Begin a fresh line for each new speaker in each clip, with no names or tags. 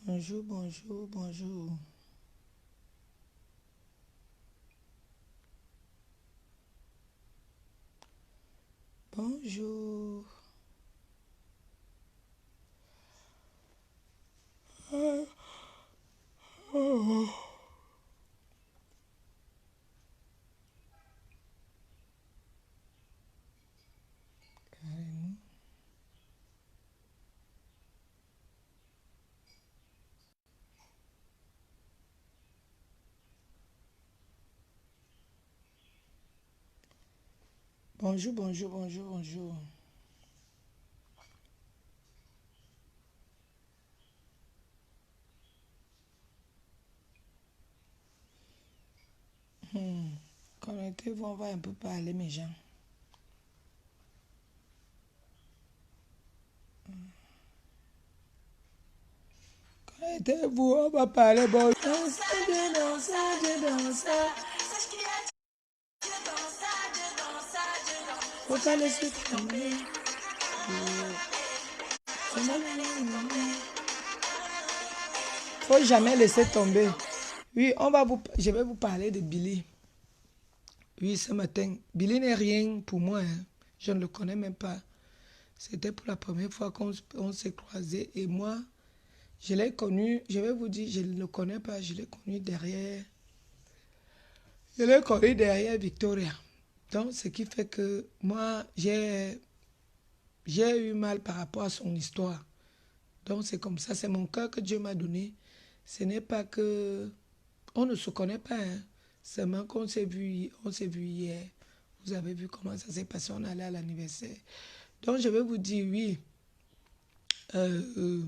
Bonjour, bonjour, bonjour. Bonjour. Bonjour, bonjour, bonjour, bonjour. Connectez-vous, on va un peu parler, mes gens. Connectez-vous, on va parler. Bon. Faut pas laisser tomber. Faut jamais laisser tomber. Oui, je vais vous parler de Billy. Oui, ce matin. Billy n'est rien pour moi, hein. Je ne le connais même pas. C'était pour la première fois qu'on s'est croisés. Et moi, je l'ai connu, je vais vous dire, je ne le connais pas, je l'ai connu derrière. Je l'ai connu derrière Victoria. Donc, ce qui fait que moi, j'ai eu mal par rapport à son histoire. Donc, c'est comme ça, c'est mon cœur que Dieu m'a donné. Ce n'est pas que... On ne se connaît pas, hein. Seulement qu'on s'est vu hier. Vous avez vu comment ça s'est passé, on allait à l'anniversaire. Donc, je vais vous dire, oui, euh, euh,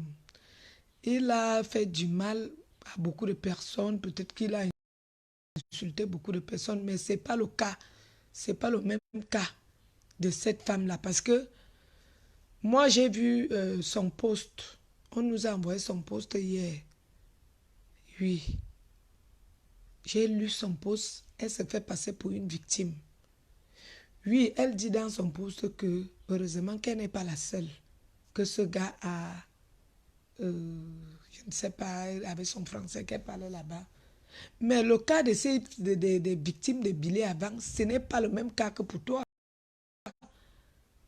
il a fait du mal à beaucoup de personnes. Peut-être qu'il a insulté beaucoup de personnes, mais ce n'est pas le cas. Ce n'est pas le même cas de cette femme-là. Parce que moi, j'ai vu son post. On nous a envoyé son post hier. Oui, j'ai lu son post. Elle se fait passer pour une victime. Oui, elle dit dans son post que heureusement qu'elle n'est pas la seule. Que ce gars a, je ne sais pas, avec son français qu'elle parlait là-bas. Mais le cas des victimes de Billy avant, ce n'est pas le même cas que pour toi.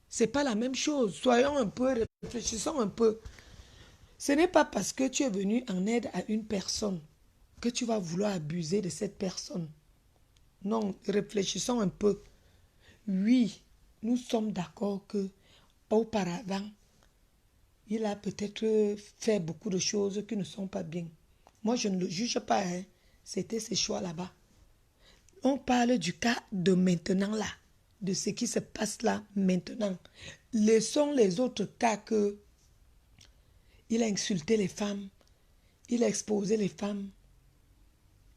C'est pas la même chose. Soyons un peu, réfléchissons un peu. Ce n'est pas parce que tu es venu en aide à une personne que tu vas vouloir abuser de cette personne. Non, réfléchissons un peu. Oui, nous sommes d'accord que auparavant, il a peut-être fait beaucoup de choses qui ne sont pas bien. Moi, je ne le juge pas, hein. C'était ses choix là-bas. On parle du cas de maintenant là, de ce qui se passe là maintenant. Laissons les autres cas que il a insulté les femmes, il a exposé les femmes,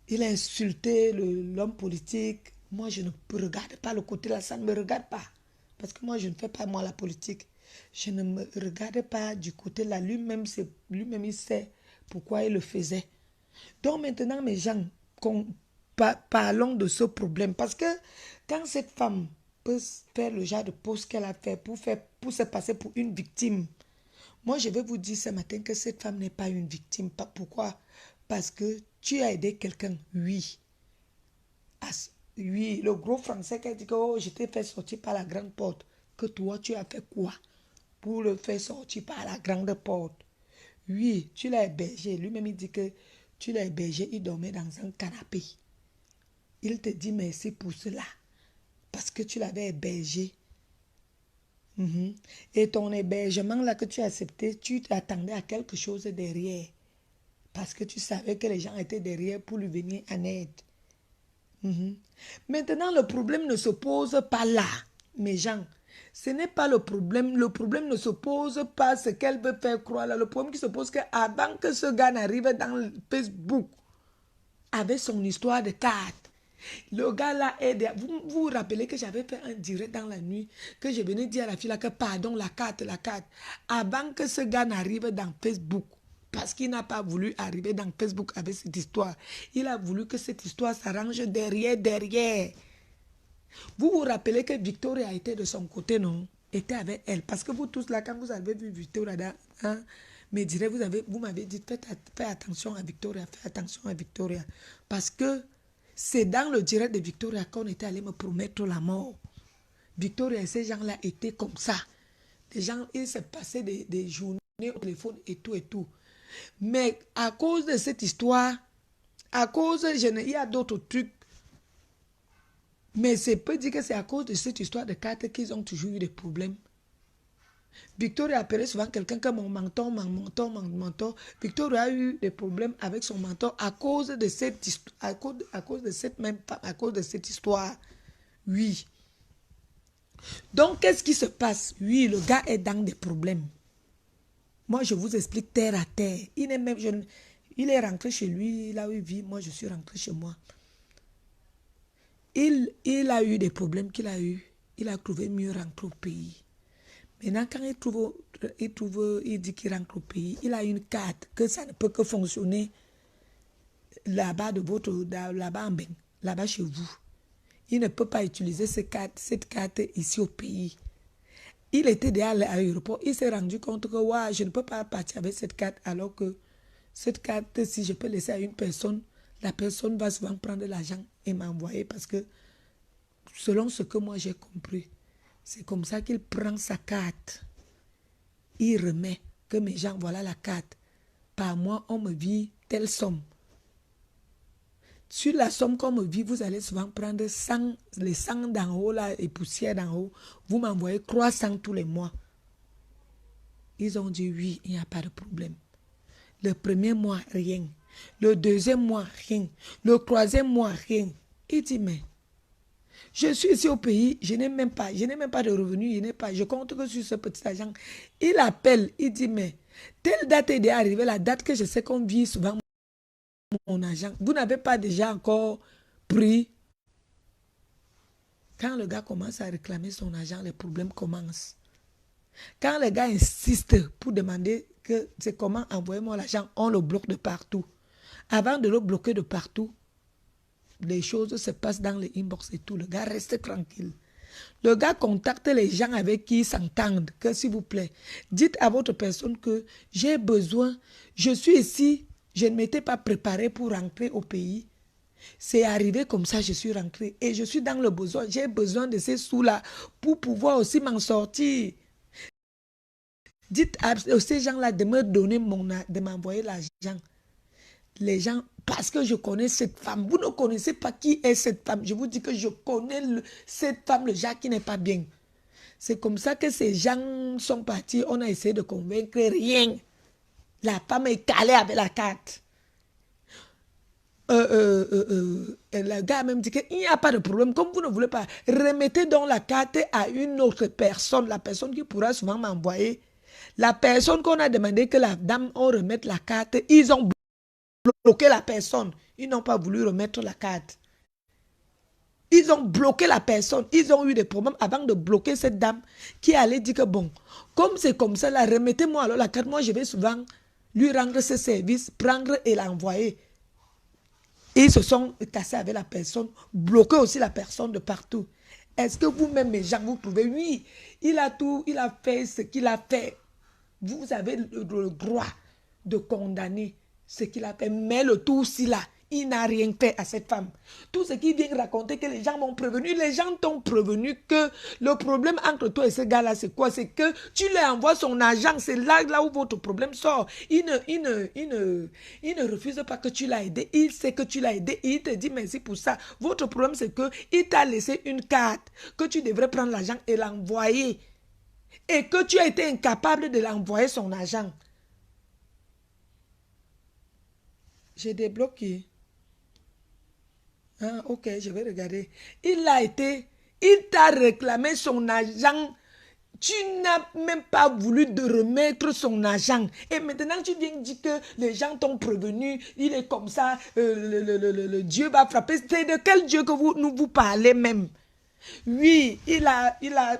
il a insulté l'homme politique. Moi, je ne regarde pas le côté là, ça ne me regarde pas. Parce que moi, je ne fais pas moi la politique. Je ne me regarde pas du côté là. Lui-même, il sait pourquoi il le faisait. Donc maintenant, mes gens, parlons de ce problème. Parce que quand cette femme peut faire le genre de pause qu'elle a fait pour se passer pour une victime, moi je vais vous dire ce matin que cette femme n'est pas une victime. Pourquoi? Parce que tu as aidé quelqu'un, oui. Oui, le gros français qui a dit que oh, je t'ai fait sortir par la grande porte. Que toi, tu as fait quoi pour le faire sortir par la grande porte? Oui, tu l'as hébergé. Lui-même, il dit que tu l'as hébergé, il dormait dans un canapé. Il te dit merci pour cela, parce que tu l'avais hébergé. Mhm. Et ton hébergement là que tu as accepté, tu t'attendais à quelque chose derrière, parce que tu savais que les gens étaient derrière pour lui venir en aide. Mhm. Maintenant, le problème ne se pose pas là, mes gens. Ce n'est pas le problème. Le problème ne se pose pas ce qu'elle veut faire croire là. Le problème qui se pose, c'est qu'avant que ce gars n'arrive dans le Facebook avec son histoire de carte, le gars là est... Vous vous rappelez que j'avais fait un direct dans la nuit, que je venais dire à la fille là que pardon, la carte, la carte. Avant que ce gars n'arrive dans Facebook, parce qu'il n'a pas voulu arriver dans Facebook avec cette histoire. Il a voulu que cette histoire s'arrange derrière. Vous vous rappelez que Victoria était de son côté, non? Était avec elle. Parce que vous tous là, quand vous avez vu Victoria, hein, me dirait, vous m'avez dit, faites attention à Victoria, faites attention à Victoria. Parce que c'est dans le direct de Victoria qu'on était allé me promettre la mort. Victoria et ces gens-là étaient comme ça. Les gens, ils se passaient des journées au téléphone et tout et tout. Mais à cause de cette histoire, il y a d'autres trucs. Mais c'est peut dire que c'est à cause de cette histoire de carte qu'ils ont toujours eu des problèmes. Victoria appelait souvent quelqu'un comme mon mentor. Victoria a eu des problèmes avec son mentor à cause de cette histoire, à cause de cette même femme, à cause de cette histoire. Oui. Donc, qu'est-ce qui se passe? Oui, le gars est dans des problèmes. Moi, je vous explique terre à terre. Il est rentré chez lui, là où il vit. Moi, je suis rentré chez moi. Il a eu des problèmes qu'il a eu. Il a trouvé mieux rentrer au pays. Maintenant, quand il dit qu'il rentre au pays, il a une carte que ça ne peut que fonctionner là-bas là-bas en Beng, là-bas chez vous. Il ne peut pas utiliser cette carte ici au pays. Il était déjà à l'aéroport, il s'est rendu compte que ouais, je ne peux pas partir avec cette carte alors que cette carte, si je peux laisser à une personne, la personne va souvent prendre l'argent et m'envoyer parce que selon ce que moi j'ai compris, c'est comme ça qu'il prend sa carte. Il remet que mes gens, voilà la carte. Par mois, on me vit telle somme. Sur la somme qu'on me vit, vous allez souvent prendre 100, les 100 d'en haut, là, et poussière d'en haut. Vous m'envoyez 300 tous les mois. Ils ont dit oui, il n'y a pas de problème. Le premier mois, rien. Le deuxième mois, rien. Le troisième mois, rien. Il dit, mais je suis ici au pays, je n'ai même pas de revenus, je compte que sur ce petit argent. Il appelle, il dit, mais telle date est déjà arrivée, la date que je sais qu'on vit souvent mon argent. Vous n'avez pas déjà encore pris. Quand le gars commence à réclamer son argent, les problèmes commencent. Quand le gars insiste pour demander que c'est comment envoyer-moi l'argent, on le bloque de partout. Avant de le bloquer de partout, les choses se passent dans les inbox et tout. Le gars reste tranquille. Le gars contacte les gens avec qui ils s'entendent. Que s'il vous plaît, dites à votre personne que j'ai besoin, je suis ici, je ne m'étais pas préparé pour rentrer au pays. C'est arrivé comme ça, je suis rentré. Et je suis dans le besoin. J'ai besoin de ces sous-là pour pouvoir aussi m'en sortir. Dites à ces gens-là de me donner de m'envoyer l'argent. Les gens, parce que je connais cette femme. Vous ne connaissez pas qui est cette femme. Je vous dis que je connais cette femme, le genre qui n'est pas bien. C'est comme ça que ces gens sont partis. On a essayé de convaincre rien. La femme est calée avec la carte. Le gars même dit qu'il n'y a pas de problème. Comme vous ne voulez pas, remettez donc la carte à une autre personne. La personne qui pourra souvent m'envoyer. La personne qu'on a demandé que la dame on remette la carte, ils ont bloqué la personne. Ils n'ont pas voulu remettre la carte. Ils ont bloqué la personne. Ils ont eu des problèmes avant de bloquer cette dame qui allait dire que bon, comme c'est comme ça, là, remettez-moi alors la carte. Moi, je vais souvent lui rendre ce service, prendre et l'envoyer. Ils se sont cassés avec la personne, bloqué aussi la personne de partout. Est-ce que vous-même, mes gens, vous pouvez? Oui, il a fait ce qu'il a fait. Vous avez le droit de condamner ce qu'il a fait. Mais le tout aussi là, il n'a rien fait à cette femme. Tout ce qu'il vient raconter que les gens m'ont prévenu, les gens t'ont prévenu que le problème entre toi et ce gars-là, c'est quoi? C'est que tu lui envoies son argent, c'est là où votre problème sort. Il ne refuse pas que tu l'as aidé, il sait que tu l'as aidé, il te dit merci pour ça. Votre problème, c'est qu'il t'a laissé une carte, que tu devrais prendre l'argent et l'envoyer. Et que tu as été incapable de l'envoyer son argent. J'ai débloqué. Ah, ok, je vais regarder. Il t'a réclamé son argent. Tu n'as même pas voulu de remettre son argent. Et maintenant, tu viens dire que les gens t'ont prévenu. Il est comme ça. Le Dieu va frapper. C'est de quel Dieu que vous parlez même? Oui,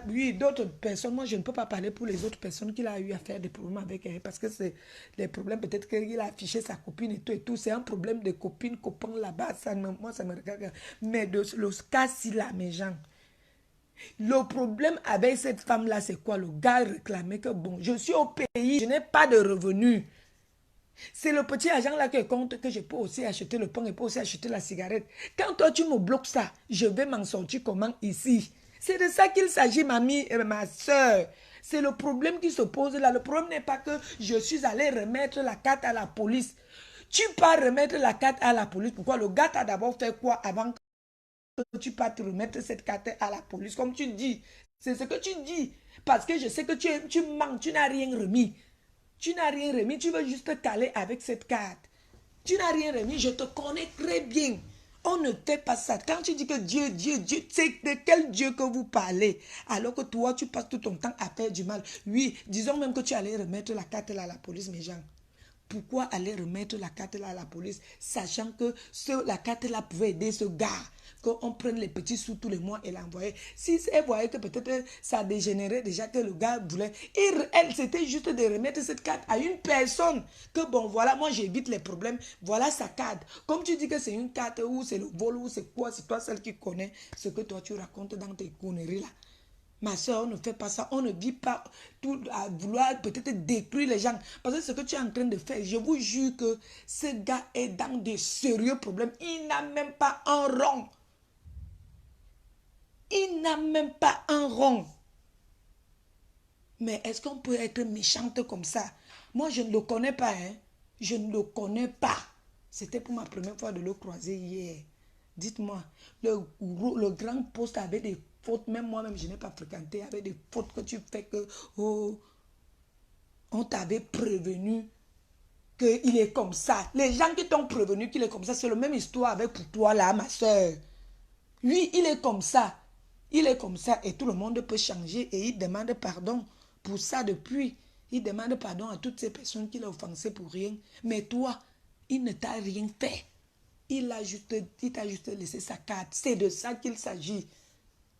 oui, d'autres personnes. Moi, je ne peux pas parler pour les autres personnes qu'il a eu à faire des problèmes avec elle. Parce que c'est les problèmes, peut-être qu'il a affiché sa copine et tout et tout. C'est un problème de copine, copain là-bas. Moi, ça me regarde. Mais le cas-ci là, mes gens, Le problème avec cette femme-là, c'est quoi? Le gars réclamait que bon, je suis au pays, je n'ai pas de revenus. C'est le petit agent là qui compte que je peux aussi acheter le pain et peux aussi acheter la cigarette. Quand toi tu me bloques ça, je vais m'en sortir comment ici? C'est de ça qu'il s'agit, mamie et ma soeur. C'est le problème qui se pose là. Le problème n'est pas que je suis allé remettre la carte à la police. Tu pars remettre la carte à la police. Pourquoi? Le gars t'a d'abord fait quoi avant que tu pars te remettre cette carte à la police? Comme tu dis, c'est ce que tu dis. Parce que je sais que tu manques, tu n'as rien remis. Tu n'as rien remis, tu veux juste te caler avec cette carte. Tu n'as rien remis, je te connais très bien. On ne fait pas ça. Quand tu dis que Dieu, Dieu, Dieu, c'est de quel Dieu que vous parlez? Alors que toi, tu passes tout ton temps à faire du mal. Oui, disons même que tu allais remettre la carte là à la police, mes gens. Pourquoi aller remettre la carte là à la police, sachant que la carte là pouvait aider ce gars, qu'on prenne les petits sous tous les mois et l'envoyer. Si elle voyait que peut-être ça dégénérait déjà, que le gars voulait, elle, c'était juste de remettre cette carte à une personne, que bon, voilà, moi j'évite les problèmes, voilà sa carte. Comme tu dis que c'est une carte ou c'est le vol ou c'est quoi, c'est toi celle qui connaît ce que toi tu racontes dans tes conneries là. Ma soeur, on ne fait pas ça. On ne vit pas tout à vouloir peut-être détruire les gens. Parce que ce que tu es en train de faire, je vous jure que ce gars est dans de sérieux problèmes. Il n'a même pas un rond. Il n'a même pas un rond. Mais est-ce qu'on peut être méchante comme ça? Moi, je ne le connais pas. Hein? Je ne le connais pas. C'était pour ma première fois de le croiser hier. Dites-moi, le grand poste avait des fautes, même moi-même, je n'ai pas fréquenté, avec des fautes que tu fais que, oh, on t'avait prévenu qu'il est comme ça. Les gens qui t'ont prévenu qu'il est comme ça, c'est la même histoire avec pour toi là, ma soeur. Lui, il est comme ça. Il est comme ça et tout le monde peut changer et il demande pardon pour ça depuis. Il demande pardon à toutes ces personnes qui l'ont offensé pour rien. Mais toi, il ne t'a rien fait. Il t'a juste laissé sa carte. C'est de ça qu'il s'agit.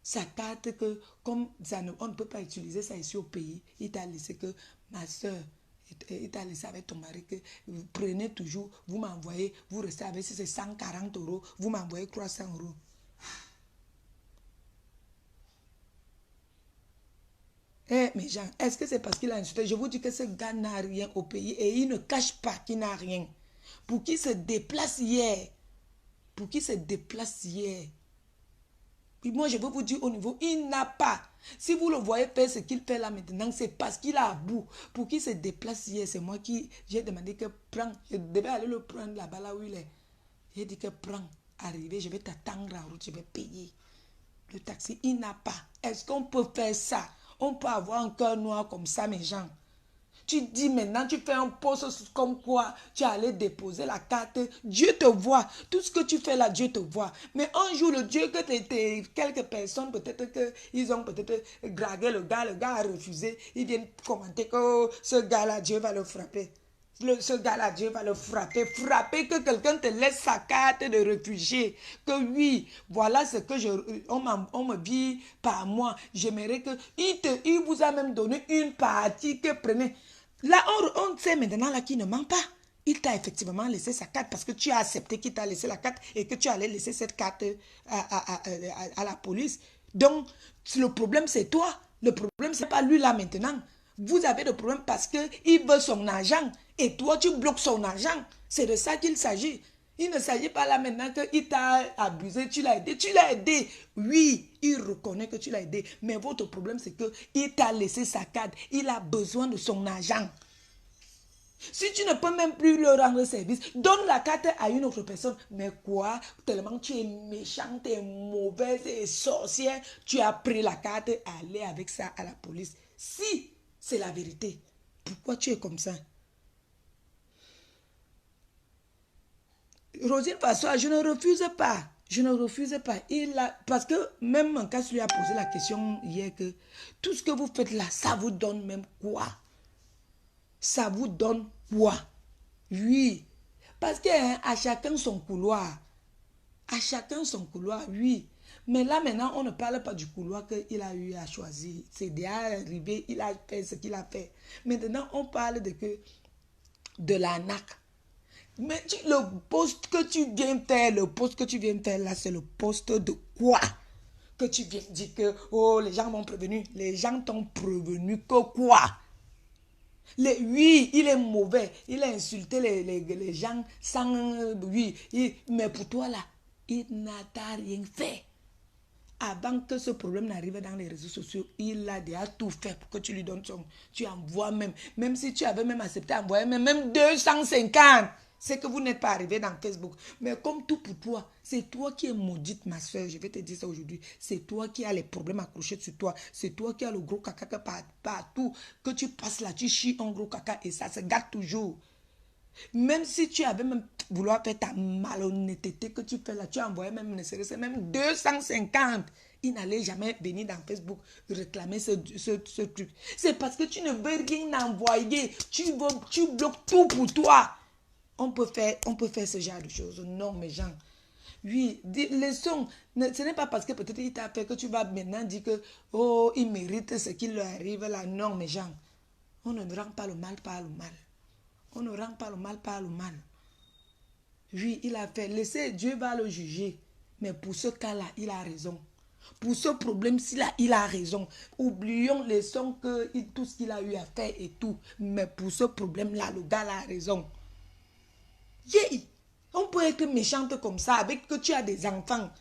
Sa carte que, comme ça on ne peut pas utiliser ça ici au pays, il t'a laissé que, ma soeur, il t'a laissé avec ton mari que vous prenez toujours, vous m'envoyez, vous restez avec, si c'est 140 euros, vous m'envoyez 300 euros. Eh, mes gens, est-ce que c'est parce qu'il a insulté? Je vous dis que ce gars n'a rien au pays et il ne cache pas qu'il n'a rien. Pour qui se déplace hier? Pour qui se déplace hier? Puis moi, je veux vous dire au niveau, il n'a pas. Si vous le voyez faire ce qu'il fait là maintenant, c'est parce qu'il a à bout. Pour qu'il se déplace hier, c'est moi qui j'ai demandé que prends. Je devais aller le prendre là-bas là où il est. J'ai dit que prends, arrivé, je vais t'attendre en route, je vais payer. Le taxi, il n'a pas. Est-ce qu'on peut faire ça? On peut avoir un cœur noir comme ça, mes gens. Tu dis maintenant, tu fais un poste comme quoi tu allais déposer la carte. Dieu te voit. Tout ce que tu fais là, Dieu te voit. Mais un jour, le Dieu que quelques personnes, peut-être qu'ils ont peut-être dragué le gars a refusé. Ils viennent commenter que oh, ce gars-là, Dieu va le frapper. Ce gars-là, Dieu va le frapper. Frapper que quelqu'un te laisse sa carte de réfugié. Que oui, voilà ce que on me dit par moi. J'aimerais que il vous a même donné une partie que prenez. Là, on sait maintenant là qu'il ne ment pas. Il t'a effectivement laissé sa carte parce que tu as accepté qu'il t'a laissé la carte et que tu allais laisser cette carte à la police. Donc, le problème, c'est toi. Le problème, c'est pas lui là maintenant. Vous avez le problème parce qu'il veut son argent et toi, tu bloques son argent. C'est de ça qu'il s'agit. Il ne s'agit pas là maintenant qu'il t'a abusé, tu l'as aidé. Tu l'as aidé. Oui, il reconnaît que tu l'as aidé. Mais votre problème, c'est qu'il t'a laissé sa carte. Il a besoin de son argent. Si tu ne peux même plus leur rendre service, donne la carte à une autre personne. Mais quoi? Tellement tu es méchant, tu es mauvaise et sorcière, tu as pris la carte et allé avec ça à la police. Si c'est la vérité, pourquoi tu es comme ça? Rosine Fassois, je ne refuse pas. Je ne refuse pas. Parce que même mon cas lui a posé la question hier que tout ce que vous faites là, ça vous donne même quoi? Ça vous donne quoi? Oui. Parce qu'à chacun son couloir. À chacun son couloir, oui. Mais là, maintenant, on ne parle pas du couloir qu'il a eu à choisir. C'est déjà arrivé, il a fait ce qu'il a fait. Maintenant, on parle de l'arnaque. Mais le poste que tu viens faire, le poste que tu viens faire là, c'est le poste de quoi? que tu viens dire que, oh, les gens m'ont prévenu. Les gens t'ont prévenu que quoi? Oui, il est mauvais. Il a insulté les gens sans... oui, mais pour toi là, il n'a rien fait. Avant que ce problème n'arrive dans les réseaux sociaux, il a déjà tout fait pour que tu lui donnes son... Tu envoies même si tu avais même accepté d'envoyer même 250, c'est que vous n'êtes pas arrivé dans Facebook. Mais comme tout pour toi, c'est toi qui es maudite, ma soeur. Je vais te dire ça aujourd'hui. C'est toi qui as les problèmes accrochés sur toi. C'est toi qui as le gros caca que partout que tu passes là, tu chies un gros caca et ça se gâte toujours. Même si tu avais même vouloir faire ta malhonnêteté que tu fais là, tu as envoyé même, ne serait-ce même 250. Il n'allait jamais venir dans Facebook réclamer ce truc. C'est parce que tu ne veux rien envoyer. Tu bloques tout pour toi. On peut faire ce genre de choses. Non, mes gens. Oui, les sons, ce n'est pas parce que peut-être il t'a fait que tu vas maintenant dire que, oh, il mérite ce qui lui arrive là. Non, mes gens. On ne rend pas le mal par le mal. On ne rend pas le mal par le mal. Oui, il a fait. Laissez, Dieu va le juger. Mais pour ce cas-là, il a raison. Pour ce problème-ci, là, il a raison. Oublions les sons que tout ce qu'il a eu à faire et tout. Mais pour ce problème-là, le gars a raison. Yeah. On peut être méchante comme ça avec que tu as des enfants.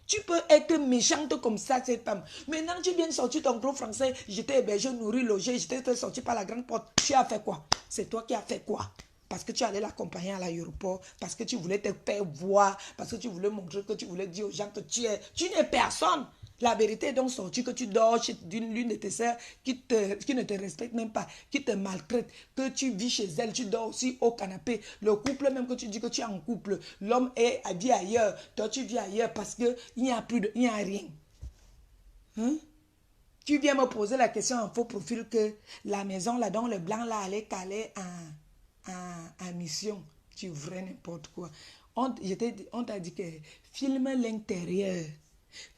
Tu peux être méchante comme ça, cette femme. Maintenant, tu viens de sortir ton gros français. Je t'ai hébergé, nourri, logé. Je t'ai sorti par la grande porte. Tu as fait quoi? C'est toi qui as fait quoi? Parce que tu allais l'accompagner à l'aéroport. Parce que tu voulais te faire voir. Parce que tu voulais montrer que tu voulais dire aux gens que tu n'es personne. La vérité est donc sortie que tu dors chez l'une de tes soeurs qui ne te respecte même pas, qui te maltraite, que tu vis chez elle, tu dors aussi au canapé. Le couple, même que tu dis que tu es en couple, l'homme vit ailleurs, toi tu vis ailleurs parce qu'il n'y a plus de, il n'y a rien. Hein? Tu viens me poser la question en faux profil que la maison là, dont le blanc là allait caler en mission. Tu vrai n'importe quoi. On t'a dit que filme l'intérieur.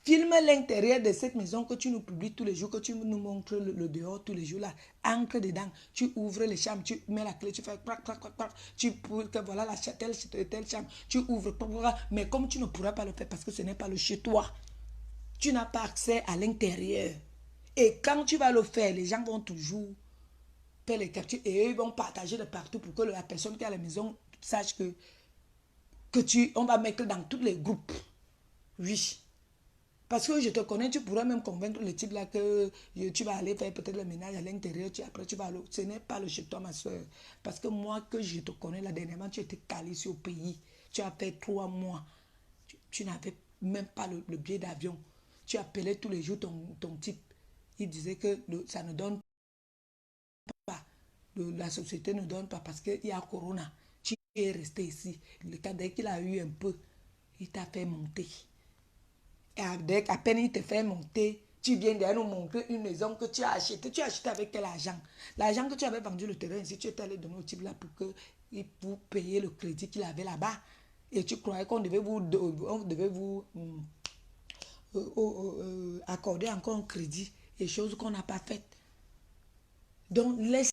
Filme l'intérieur de cette maison que tu nous publies tous les jours, que tu nous montres le dehors tous les jours là. Entre dedans, tu ouvres les chambres, tu mets la clé, tu fais crac, crac, crac, crac. Tu pour que voilà telle chambre, tu ouvres, mais comme tu ne pourras pas le faire parce que ce n'est pas le chez toi, tu n'as pas accès à l'intérieur. Et quand tu vas le faire, les gens vont toujours faire les captures et eux vont partager de partout pour que la personne qui est à la maison sache que on va mettre dans tous les groupes. Oui. Parce que je te connais, tu pourrais même convaincre le type là que tu vas aller faire peut-être le ménage à l'intérieur, après tu vas aller. Ce n'est pas le chez toi, ma soeur. Parce que moi, que je te connais, là dernièrement, tu étais calé ici au pays. Tu as fait 3 mois. Tu n'avais même pas le billet d'avion. Tu appelais tous les jours ton type. Il disait que ça ne donne pas. La société ne donne pas parce qu'il y a Corona. Tu es resté ici. Le cas dès qu'il a eu un peu, il t'a fait monter. Et à peine il te fait monter, tu viens de nous montrer une maison que tu as achetée. Tu as acheté avec quel argent? L'argent que tu avais vendu le terrain ici, tu étais allé donner au type là pour que vous payiez le crédit qu'il avait là-bas. Et tu croyais qu'on devait vous accorder encore un crédit et choses qu'on n'a pas faites. Donc laisse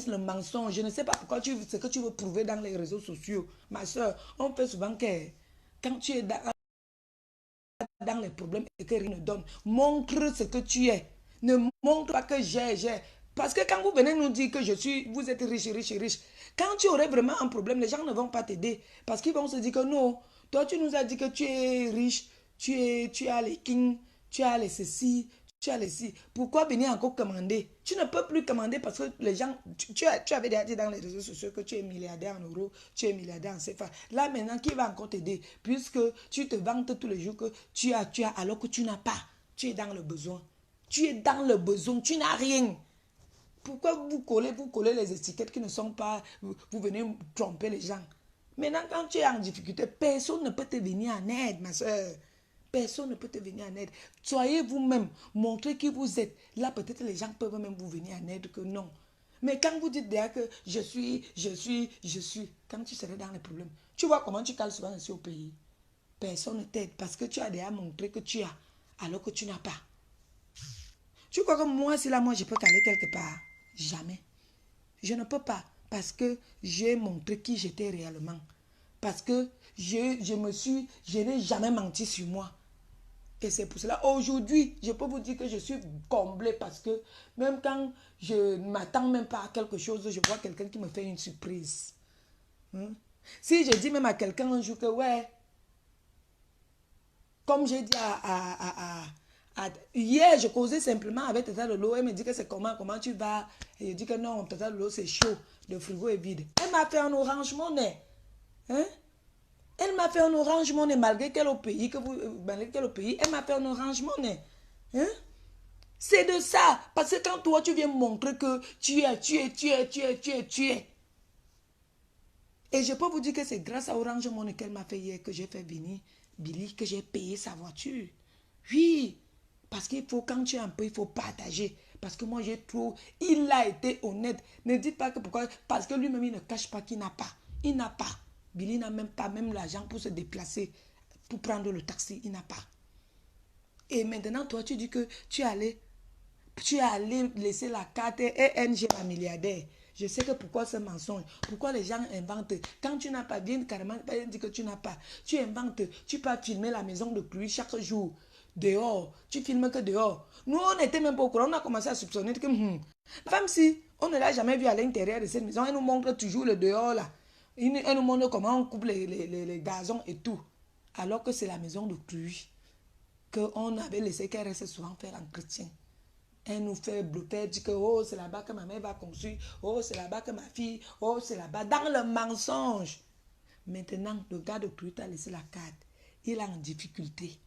le mensonge. Je ne sais pas pourquoi ce que tu veux prouver dans les réseaux sociaux. Ma soeur, on fait souvent que quand tu es dans les problèmes et que rien ne donne, montre ce que tu es. Ne montre pas que j'ai. Parce que quand vous venez nous dire que vous êtes riche, quand tu aurais vraiment un problème, les gens ne vont pas t'aider. Parce qu'ils vont se dire que non, toi tu nous as dit que tu es riche, tu as les kings, tu as les ceci, tu as les ci. Pourquoi venir encore commander? Tu ne peux plus commander parce que les gens, tu avais déjà dit dans les réseaux sociaux que tu es milliardaire en euros, tu es milliardaire en CFA. Là maintenant, qui va encore t'aider? Puisque tu te vantes tous les jours que tu as alors que tu n'as pas. Tu es dans le besoin. Tu es dans le besoin, tu n'as rien. Pourquoi vous collez les étiquettes qui ne sont pas... Vous venez tromper les gens. Maintenant, quand tu es en difficulté, personne ne peut te venir en aide, ma soeur. Personne ne peut te venir en aide. Soyez vous-même. Montrez qui vous êtes. Là, peut-être les gens peuvent même vous venir en aide que non. Mais quand vous dites déjà que je suis, quand tu serais dans les problèmes, tu vois comment tu cales souvent ici au pays. Personne ne t'aide parce que tu as déjà montré que tu as, alors que tu n'as pas. Tu crois que moi, si là, moi, je peux caler quelque part? Jamais. Je ne peux pas parce que j'ai montré qui j'étais réellement. Parce que je n'ai jamais menti sur moi. Et c'est pour cela, aujourd'hui, je peux vous dire que je suis comblée parce que même quand je ne m'attends même pas à quelque chose, je vois quelqu'un qui me fait une surprise. Hein? Si je dis même à quelqu'un un jour que, ouais, comme j'ai dit hier, je causais simplement avec Tata Lolo, elle me dit que c'est comment tu vas? Et je dis que non, Tata Lolo, c'est chaud, le frigo est vide. Elle m'a fait un orange monnaie. Hein? Elle m'a fait un orange monnaie malgré qu'elle est au pays, malgré qu'elle est au pays, elle m'a fait un orange monnaie. Hein? C'est de ça. Parce que quand toi, tu viens montrer que tu es. Et je peux vous dire que c'est grâce à Orange Money qu'elle m'a fait hier que j'ai fait venir Billy, que j'ai payé sa voiture. Oui. Parce qu'il faut, quand tu es un peu, il faut partager. Parce que moi, j'ai trop. Il a été honnête. Ne dites pas que pourquoi. Parce que lui-même, il ne cache pas qu'il n'a pas. Il n'a pas. Billy n'a même pas même l'argent pour se déplacer, pour prendre le taxi. Il n'a pas. Et maintenant, toi, tu dis que tu es allé laisser la carte ENG à milliardaire. Je sais que pourquoi ce mensonge, pourquoi les gens inventent. Quand tu n'as pas bien, carrément, pas dit que tu n'as pas. Tu inventes, tu peux filmer la maison de pluie chaque jour. Dehors, tu filmes que dehors. Nous, on n'était même pas au courant, on a commencé à soupçonner que, même si on ne l'a jamais vu à l'intérieur de cette maison, elle nous montre toujours le dehors là. Elle nous montre comment on coupe les gazons et tout. Alors que c'est la maison de pluie qu'on avait laissé qu'elle reste souvent faire l'entretien. Elle nous fait bluffer, elle dit que oh, c'est là-bas que ma mère va construire, oh, c'est là-bas que ma fille, oh, c'est là-bas, dans le mensonge. Maintenant, le gars de pluie t'a laissé la carte. Il est en difficulté.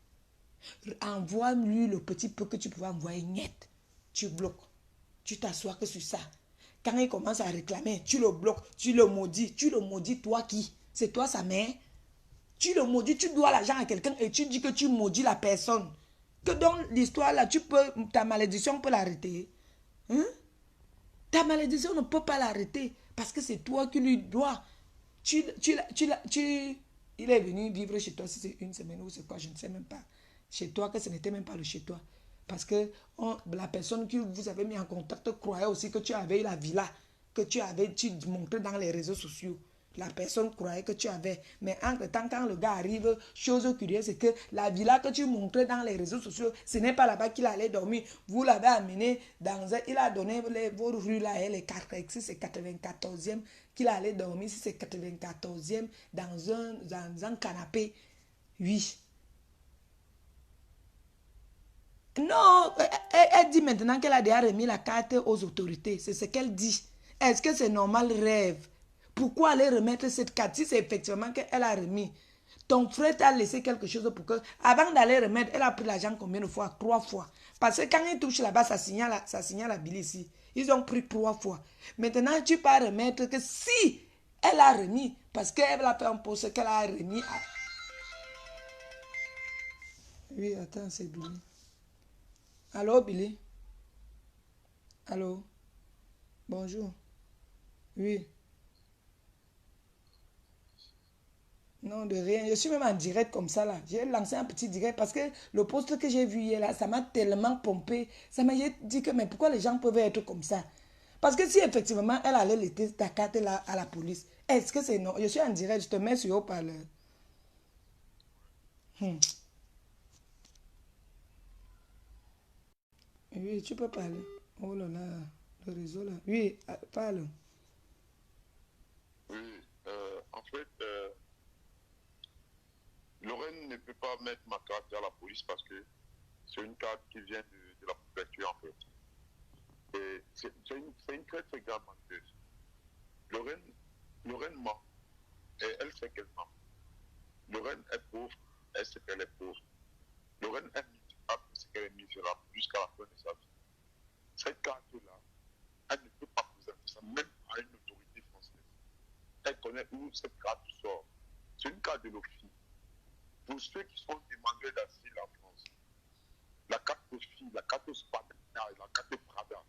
Envoie-lui le petit peu que tu pouvais envoyer, net. Tu bloques. Tu t'assois que sur ça. Quand il commence à réclamer, tu le bloques, tu le maudis. Tu le maudis, toi qui? C'est toi sa mère? Tu le maudis, tu dois l'argent à quelqu'un et tu dis que tu maudis la personne. Que dans l'histoire là, ta malédiction peut l'arrêter. Hein? Ta malédiction ne peut pas l'arrêter parce que c'est toi qui lui dois. Il est venu vivre chez toi si c'est une semaine ou c'est quoi, je ne sais même pas. Chez toi, que ce n'était même pas le chez toi. Parce que la personne qui vous avez mis en contact croyait aussi que tu avais la villa, que tu montrais dans les réseaux sociaux. La personne croyait que tu avais. Mais entre-temps, quand le gars arrive, chose curieuse, c'est que la villa que tu montrais dans les réseaux sociaux, ce n'est pas là-bas qu'il allait dormir. Vous l'avez amené dans un... Il a donné vos rues là, les cartes, si c'est 94e, qu'il allait dormir, si c'est 94e, dans un canapé. Oui. Non, elle dit maintenant qu'elle a déjà remis la carte aux autorités. C'est ce qu'elle dit. Est-ce que c'est normal, rêve? Pourquoi aller remettre cette carte si c'est effectivement qu'elle a remis? Ton frère t'a laissé quelque chose pour que... Avant d'aller remettre, elle a pris l'argent combien de fois? 3 fois. Parce que quand il touche là-bas, ça signale la bille ici. Ils ont pris 3 fois. Maintenant, tu peux remettre que si elle a remis, parce qu'elle a fait un poste qu'elle a remis à... Oui, attends, c'est Billy. Allô, Billy? Allô? Bonjour. Oui. Non, de rien. Je suis même en direct comme ça là. J'ai lancé un petit direct parce que le post que j'ai vu hier là, ça m'a tellement pompé. Ça m'a dit que mais pourquoi les gens peuvent être comme ça? Parce que si effectivement elle allait laisser ta carte là à la police, est-ce que c'est non? Je suis en direct, je te mets sur haut-parleur. Hmm. Oui, tu peux parler. Oh là là, le réseau là. Oui, parle.
Oui, en fait, Lorraine ne peut pas mettre ma carte à la police parce que c'est une carte qui vient de la préfecture, en fait. Et c'est une très très grande menteuse. Lorraine, Lorraine ment et elle sait qu'elle ment. Lorraine est pauvre, elle sait qu'elle est pauvre. Lorraine est misérable, elle sait qu'elle est misérable jusqu'à la fin de sa vie. Cette carte-là, elle ne peut pas présenter ça même à une autorité française. Elle connaît où cette carte sort. C'est une carte de l'OFI. Pour ceux qui sont demandeurs d'asile en France, la carte OFI, la carte Spadina et la carte Prada,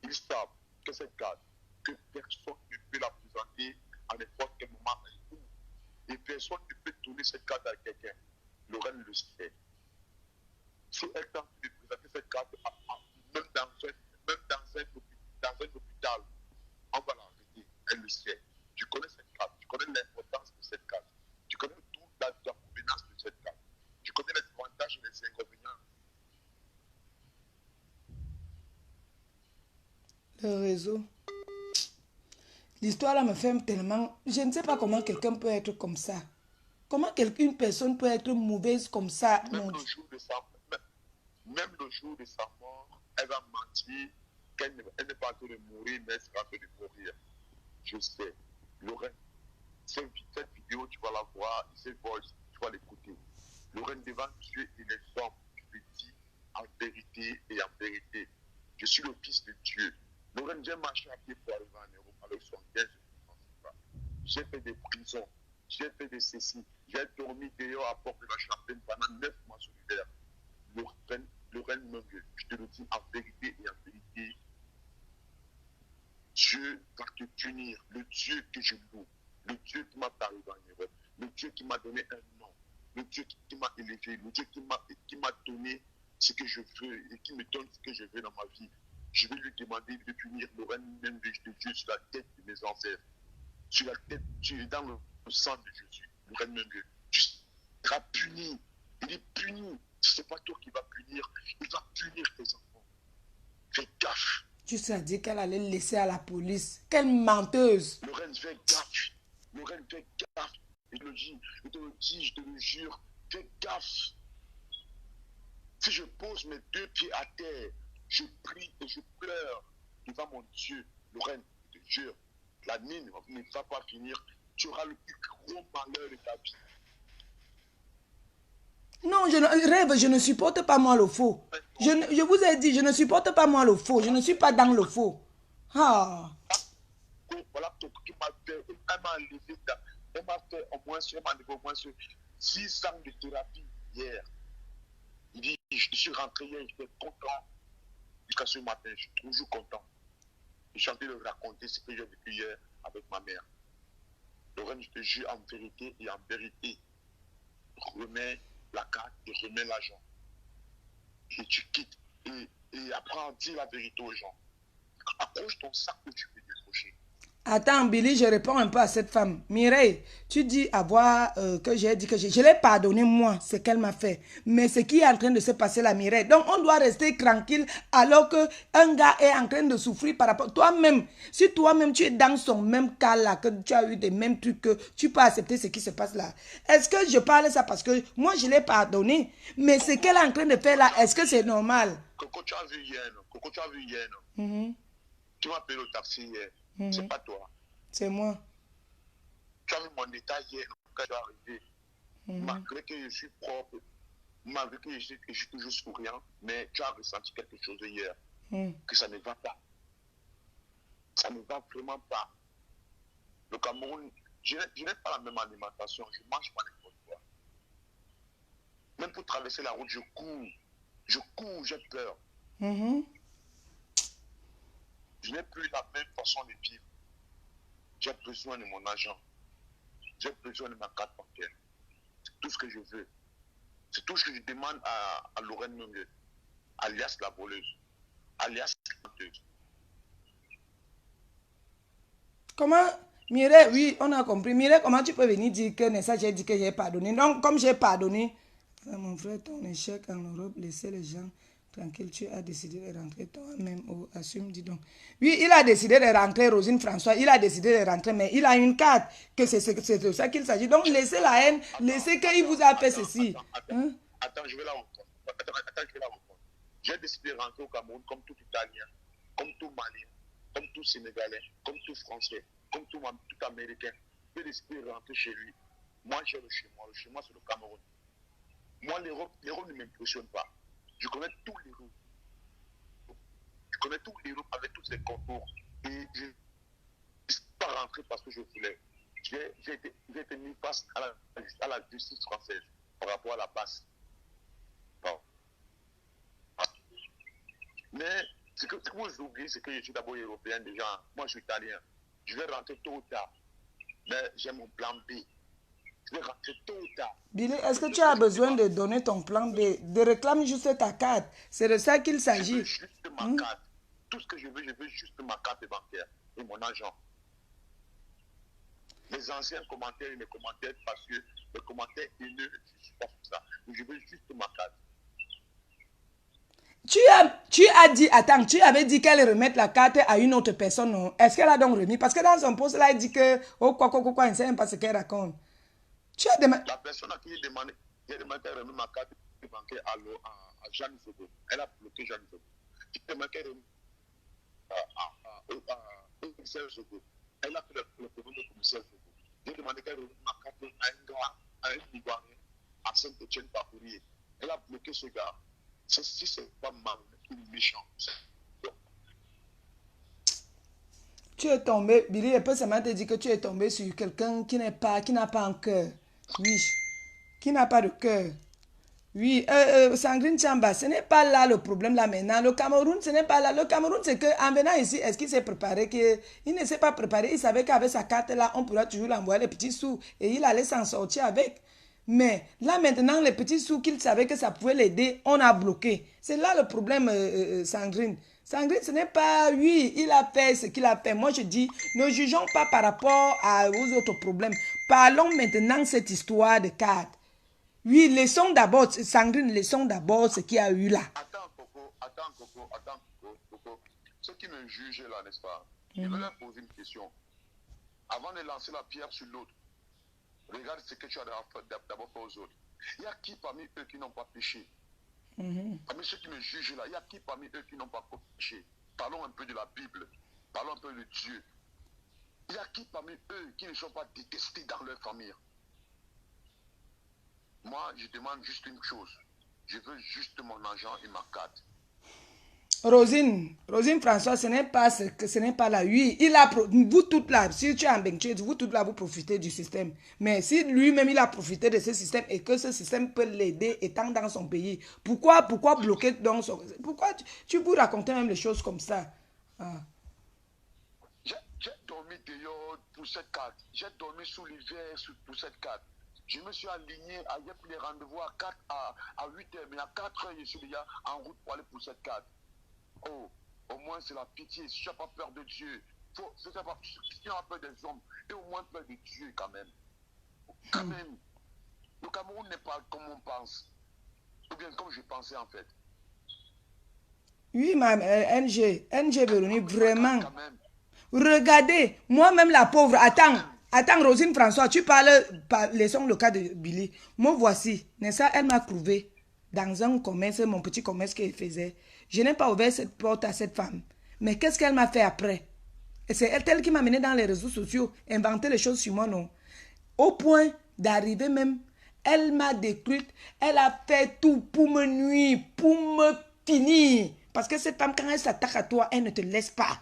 ils savent que cette carte, que personne ne peut la présenter à n'importe quel moment et où. Et personne ne peut donner cette carte à quelqu'un. Lorraine le sait. Si elle tente de présenter cette carte, même dans un hôpital, on va l'arrêter. Elle le sait. Tu connais cette carte. Tu connais l'importance de cette carte. Tu connais toute la provenance de cette carte. Tu connais les avantages et les inconvénients
réseau. L'histoire là me fait tellement... Je ne sais pas comment quelqu'un peut être comme ça. Comment une personne peut être mauvaise comme ça?
Même le jour de sa, même le jour de sa mort, elle va mentir qu'elle n'est pas en train de mourir, mais elle sera en train de mourir. Je sais. Lorraine, cette vidéo, tu vas la voir, cette voice, tu vas l'écouter. Lorraine, devant Dieu et les hommes, je te dis en vérité et en vérité, je suis le fils de Dieu. Lorraine, j'ai marché à pied pour arriver en Europe avec son gain, je ne pense pas. J'ai fait des prisons, j'ai fait des cécines, j'ai dormi dehors à Port de la Chapelle pendant 9 mois sur l'hiver. Lorraine Mengue, je te le dis en vérité et en vérité, Dieu va te punir, le Dieu que je loue, le Dieu qui m'a parlé dans l'Europe, le Dieu qui m'a donné un nom, le Dieu qui m'a élevé, le Dieu qui m'a donné ce que je veux et qui me donne ce que je veux dans ma vie. Je vais lui demander de punir Lorraine Mengue de Dieu sur la tête de mes ancêtres, sur la tête, dans le sang de Jésus, Lorraine Mengue. Tu seras puni, il est puni. Ce n'est pas toi qui vas punir, il va punir tes enfants. Fais gaffe.
Tu sais dire qu'elle allait le laisser à la police. Quelle menteuse.
Lorraine, fais gaffe. Lorraine, fais gaffe. Je te le dis, je te le dis, je te le jure. Fais gaffe. Si je pose mes 2 pieds à terre, je prie et je pleure devant mon Dieu. Lorraine, je te jure, la mine ne va pas finir. Tu auras le plus gros malheur de ta vie.
Non, rêve, je ne supporte pas moi le faux. Je vous ai dit, je ne supporte pas moi le faux. Je ne suis pas dans le faux. Ah.
Voilà ce qui m'a fait. Elle m'a enlevé. Elle m'a fait au moins 6 ans de thérapie hier. Il dit, je suis rentré hier, j'étais content. Jusqu'à ce matin, je suis toujours content. Je suis en train de raconter ce que j'ai vécu hier avec ma mère. Lorraine, je te jure en vérité et en vérité, remets la carte et remets l'argent. Et tu quittes. Et apprends à dire la vérité aux gens. Accroche ton sac que tu peux décrocher.
Attends, Billy, je réponds un peu à cette femme. Mireille, tu dis avoir que j'ai dit que je l'ai pardonné, moi, ce qu'elle m'a fait. Mais ce qui est en train de se passer là, Mireille. Donc, on doit rester tranquille alors qu'un gars est en train de souffrir par rapport. Toi-même, si toi-même tu es dans son même cas là, que tu as eu des mêmes trucs, que tu peux accepter ce qui se passe là. Est-ce que je parle ça parce que moi, je l'ai pardonné. Mais ce qu'elle est en train de faire là, est-ce que c'est normal?
Coco, tu as vu hier, non? Coco, tu as vu hier, non? Tu m'as appelé au taxi hier. C'est pas toi.
C'est moi.
Tu as vu mon état hier quand je suis arrivé. Malgré que je suis propre, malgré que je suis toujours souriant, mais tu as ressenti quelque chose hier. Que ça ne va pas. Ça ne va vraiment pas. Le Cameroun, je n'ai pas la même alimentation. Je ne mange pas n'importe quoi. Même pour traverser la route, je cours. Je cours, j'ai peur. Je n'ai plus la même façon de vivre. J'ai besoin de mon argent. J'ai besoin de ma carte bancaire. C'est tout ce que je veux. C'est tout ce que je demande à Lorraine Mengue, alias la voleuse, alias la menteuse.
Comment, Mireille, oui, on a compris. Mireille, comment tu peux venir dire que Nessa, j'ai dit que j'ai pardonné? Donc, comme j'ai pardonné, mon frère, ton échec en Europe, laissez les gens tranquilles. Tu as décidé de rentrer toi-même. Oh, assume, dis donc. Oui, il a décidé de rentrer, Rosine François. Il a décidé de rentrer, mais il a une carte, que c'est de ça qu'il s'agit. Donc, laissez la haine, laissez qu'il vous a fait ceci.
Attends, je vais la reprendre. Attends, je vais la reprendre. J'ai décidé de rentrer au Cameroun comme tout Italien, comme tout Malien, comme tout Sénégalais, comme tout Français, comme tout Américain. J'ai décidé de rentrer chez lui. Moi, j'ai le chez moi. Le chez moi, c'est le Cameroun. Moi, l'Europe ne m'impressionne pas. Je connais tous les roues. Je connais tous les roues avec tous ses contours. Et je ne suis pas rentré parce que je voulais. J'ai été mis face à la justice française par rapport à la passe. Bon. Mais ce que moi j'oublie, c'est que je suis d'abord européen déjà. Moi, je suis italien. Je vais rentrer tôt ou tard. Mais j'ai mon plan B. Je vais rentrer tôt ou tard.
Billy, est-ce que tu as besoin de donner ton plan B? De réclamer juste ta carte. C'est de ça qu'il s'agit.
Je veux juste ma carte. Tout ce que je veux juste ma carte bancaire et mon argent. Les anciens commentaires et les commentaires parce que les commentaires haineux, je ne suis pas pour ça. Mais je veux juste ma carte.
Tu as dit, attends, tu avais dit qu'elle remette la carte à une autre personne, non? Est-ce qu'elle a donc remis? Parce que dans son poste, là, elle dit que, oh, quoi, elle ne sait même pas ce qu'elle raconte. Tu as demandé.
La personne à qui j'ai demandé qu'elle remette ma carte bancaire à Jeanne Zogo. Elle a bloqué Jeanne Zogo. J'ai demandé qu'elle remette au commissaire Zogo. Elle a fait le problème du commissaire Zogo. J'ai demandé qu'elle remette ma carte à un gars, à un Libanais, à Saint-Etienne par courrier. Elle a bloqué ce gars. Si c'est pas mal, méchant.
Tu es tombé, Billy, elle peut seulement te dire que tu es tombé sur quelqu'un qui n'a pas un cœur. Oui, qui n'a pas de cœur. Oui, Sandrine Chamba, ce n'est pas là le problème là maintenant. Le Cameroun, ce n'est pas là. Le Cameroun, c'est qu'en venant ici, est-ce qu'il s'est préparé? Il ne s'est pas préparé. Il savait qu'avec sa carte là, on pourra toujours l'envoyer les petits sous et il allait s'en sortir avec. Mais là maintenant, les petits sous qu'il savait que ça pouvait l'aider, on a bloqué. C'est là le problème, Sandrine. Sandrine, ce n'est pas, oui, il a fait ce qu'il a fait. Moi, je dis, ne jugeons pas par rapport aux autres problèmes. Parlons maintenant de cette histoire de carte. Oui, laissons d'abord, Sandrine, laissons d'abord ce qu'il y a eu là.
Attends, Coco. Ceux qui me jugent là, n'est-ce pas? Je veux leur poser une question. Avant de lancer la pierre sur l'autre, regarde ce que tu as d'abord fait aux autres. Il y a qui parmi eux qui n'ont pas péché? Parmi ceux qui me jugent là, il y a qui parmi eux qui n'ont pas péché? Parlons un peu de la Bible. Parlons un peu de Dieu. Il y a qui parmi eux qui ne sont pas détestés dans leur famille? Moi, je demande juste une chose. Je veux juste mon argent et ma carte.
Rosine François, ce n'est pas là. Oui, vous toutes là, si tu es en Benchette, vous toutes là, vous profitez du système. Mais si lui-même, il a profité de ce système et que ce système peut l'aider étant dans son pays, pourquoi bloquer dans son... Pourquoi tu peux raconter même les choses comme ça? Ah.
J'ai dormi dehors pour cette carte. J'ai dormi sous l'hiver pour cette carte. Je me suis aligné, j'ai pris les rendez-vous à 8 heures, mais à 4 heures, je suis déjà en route pour aller pour cette carte. Oh, au moins c'est la pitié. Si tu n'as pas peur de Dieu, si tu n'as pas peur des hommes, et au moins peur de Dieu quand même. Quand même, le Cameroun n'est pas comme on pense. Ou bien comme je pensais en fait.
Oui, ma NG Véronique, vraiment. Regardez, moi-même la pauvre, attends, Rosine François, tu parles, laissons le cas de Billy. Moi, voici, n'est-ce pas, elle m'a trouvé dans un commerce, mon petit commerce qu'elle faisait. Je n'ai pas ouvert cette porte à cette femme. Mais qu'est-ce qu'elle m'a fait après? Et c'est elle qui m'a mené dans les réseaux sociaux, inventer les choses sur moi, non? Au point d'arriver même, elle m'a détruite, elle a fait tout pour me nuire, pour me finir. Parce que cette femme, quand elle s'attaque à toi, elle ne te laisse pas.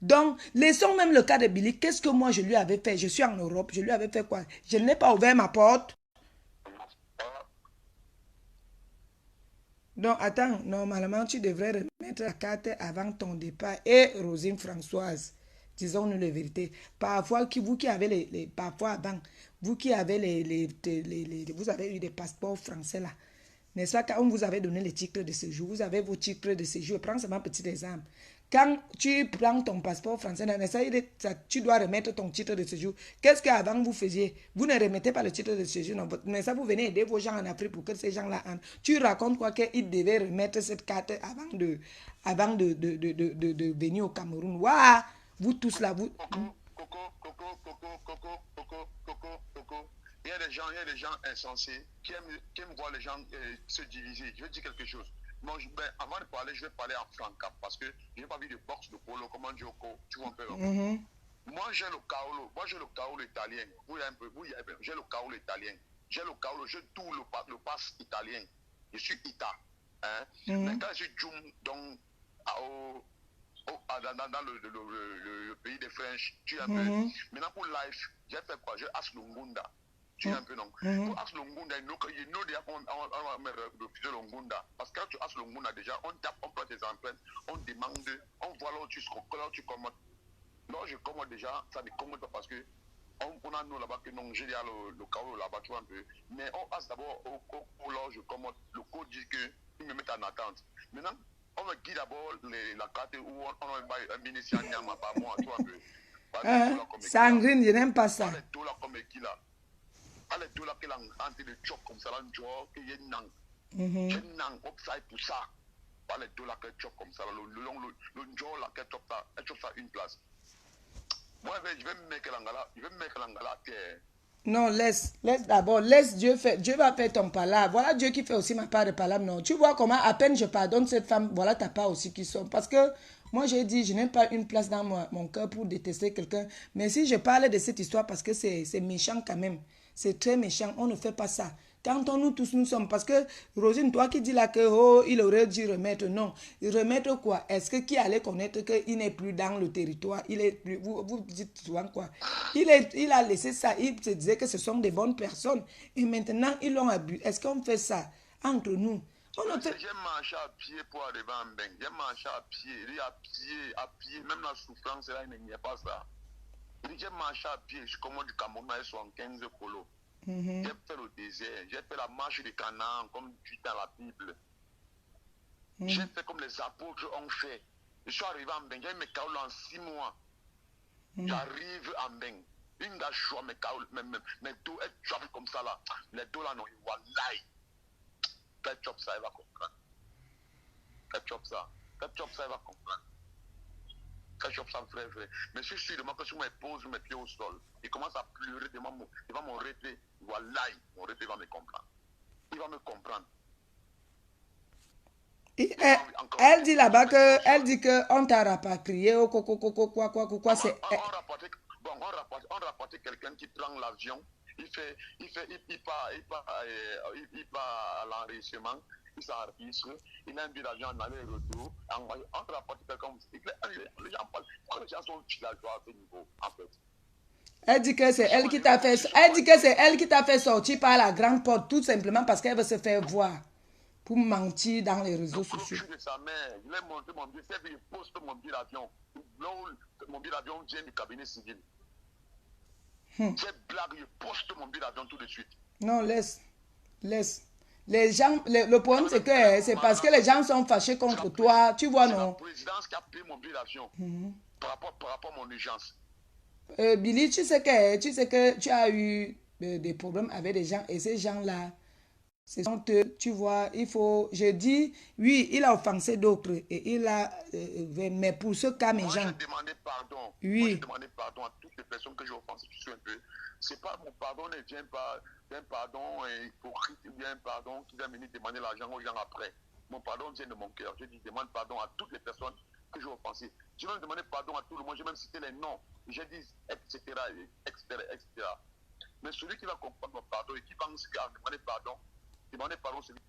Donc, laissons même le cas de Billy. Qu'est-ce que moi je lui avais fait? Je suis en Europe, je lui avais fait quoi? Je n'ai pas ouvert ma porte. Donc, attends, normalement, tu devrais remettre la carte avant ton départ. Et Rosine Françoise, disons-nous la vérité. Parfois, vous qui avez parfois avant, vous qui avez vous avez eu des passeports français là. N'est-ce pas, quand on vous avait donné les titres de séjour, vous avez vos titres de séjour. Prends seulement un petit exemple. Quand tu prends ton passeport français, tu dois remettre ton titre de séjour. Qu'est-ce qu'avant vous faisiez? Vous ne remettez pas le titre de séjour, non, mais ça vous venez aider vos gens en Afrique pour que ces gens-là entrent. Tu racontes quoi qu'ils devaient remettre cette carte avant de venir au Cameroun. Waouh! Vous tous là, vous...
Coco. Il y a des gens insensés qui aiment voir les gens se diviser. Je veux dire quelque chose. Bon, avant de parler, je vais parler en franca parce que je n'ai pas vu de boxe, de polo, comment dire, tu vois un peu. Moi, j'ai le caolo italien. J'ai le caolo italien. J'ai le caolo, j'ai tout le passe italien. Je suis Ita. Hein? Mais quand je suis Djoum, donc, dans le pays des French, tu es un peu. Maintenant, pour life, j'ai fait quoi? Je As Lungunda. Tu es un peu non. Pour As Lungunda, il nous déjà on refuser Lungunda. Parce que quand tu As Lungunda, déjà, on tape, on prend tes empreintes, on demande, on voit là où tu commandes. Non, je commande déjà, ça ne commande pas parce que on a nous là-bas que non, j'ai déjà le carreau là-bas, tu vois un peu. Mais on passe d'abord au là, je commande. Le code dit qu'ils me mettent en attente. Maintenant, on me guide d'abord la carte où on a un ministère Nyama par mois, tu vois un peu.
Sandrine, je n'aime pas ça.
Les dollars comme qui là. Les dollars qui là, entre les chocs comme ça, là, qu'il y a une nang. J'ai une nang, upside pour ça. Pas les deux là qu'elle chope comme ça, le njo là qu'elle chope ça une place. Moi, je vais me mettre l'angala à terre.
Non, laisse d'abord, laisse Dieu faire. Dieu va faire ton palabre. Voilà Dieu qui fait aussi ma part de palabre. Non, tu vois comment à peine je pardonne cette femme, voilà ta part aussi qui sort. Parce que moi j'ai dit, je n'ai pas une place dans mon cœur pour détester quelqu'un. Mais si je parle de cette histoire parce que c'est méchant quand même, c'est très méchant, on ne fait pas ça. Quand on nous tous nous sommes, parce que Rosine, toi qui dis là que oh, il aurait dû remettre, non. Remettre quoi? Est-ce que qui allait connaître qu'il n'est plus dans le territoire? Il est plus, vous dites souvent quoi? Il a laissé ça, il se disait que ce sont des bonnes personnes. Et maintenant, ils l'ont abusé. Est-ce qu'on fait ça entre nous? On ne fait...
J'ai marché à pied pour arriver en Beng. J'ai marché à pied. Il dit à pied, même la souffrance là, il n'y a pas ça. Il dit j'ai marché à pied, je commande du Cameroun à 75 colos. J'ai fait le désert, j'ai fait la marche du Canaan comme tu dans la Bible. J'ai fait comme les apôtres ont fait. Je suis arrivé en Beng, j'ai mes caoles en 6 mois. J'arrive en Beng. Une gars choix mes caoles, mes dos, elles chopent comme ça là. Les dos là, non, ils voient l'ail. Quand chop ça, il va comprendre. Quand chop ça, il va comprendre. Quand chop ça, vrai. Mais si je suis de moi, que si je me pose mes pieds au sol, il commence à pleurer devant mon répé, voilà, mon répé va me comprendre. Il va me comprendre.
Elle dit là-bas que, elle dit que on t'a rapatrié, quoi, c'est...
On rapportait quelqu'un qui prend l'avion, il part à l'enregistrement, il s'enregistre, il a un billet d'avion en aller-retour, on rapporte quelqu'un, les gens sont villageois à ce niveau, en fait.
Elle dit que c'est elle qui t'a fait, elle dit que c'est elle qui t'a fait sortir par la grande porte, tout simplement parce qu'elle veut se faire voir. Pour mentir dans les réseaux sociaux.
De sa mère, il a monté mon billet, il poste mon billet d'avion. Mon billet d'avion vient du cabinet civil. J'ai blague, il poste mon billet d'avion tout de suite.
Non, laisse. Les gens, le problème c'est que c'est parce que les gens sont fâchés contre toi, tu vois, non?
C'est la présidence qui a payé mon billet d'avion par rapport à mon urgence.
Billy, tu sais que tu as eu des problèmes avec des gens et ces gens-là, tu vois, il faut, je dis, oui, il a offensé d'autres et il a, mais pour ce cas, mes gens.
Moi, j'ai demandé pardon.
Oui.
Moi, j'ai demandé pardon à toutes les personnes que j'ai offensées. Tu sais un peu. C'est pas mon pardon ne vient pas d'un pardon hypocrite ou bien un pardon qui va venir demander l'argent aux gens après. Mon pardon vient de mon cœur. Je dis, demande pardon à toutes les personnes que j'ai offensées. Je vais demander pardon à tout le monde. J'ai même cité les noms. J'ai dit, etc., etc. Mais celui qui va comprendre mon pardon et qui pense qu'à demander pardon, celui.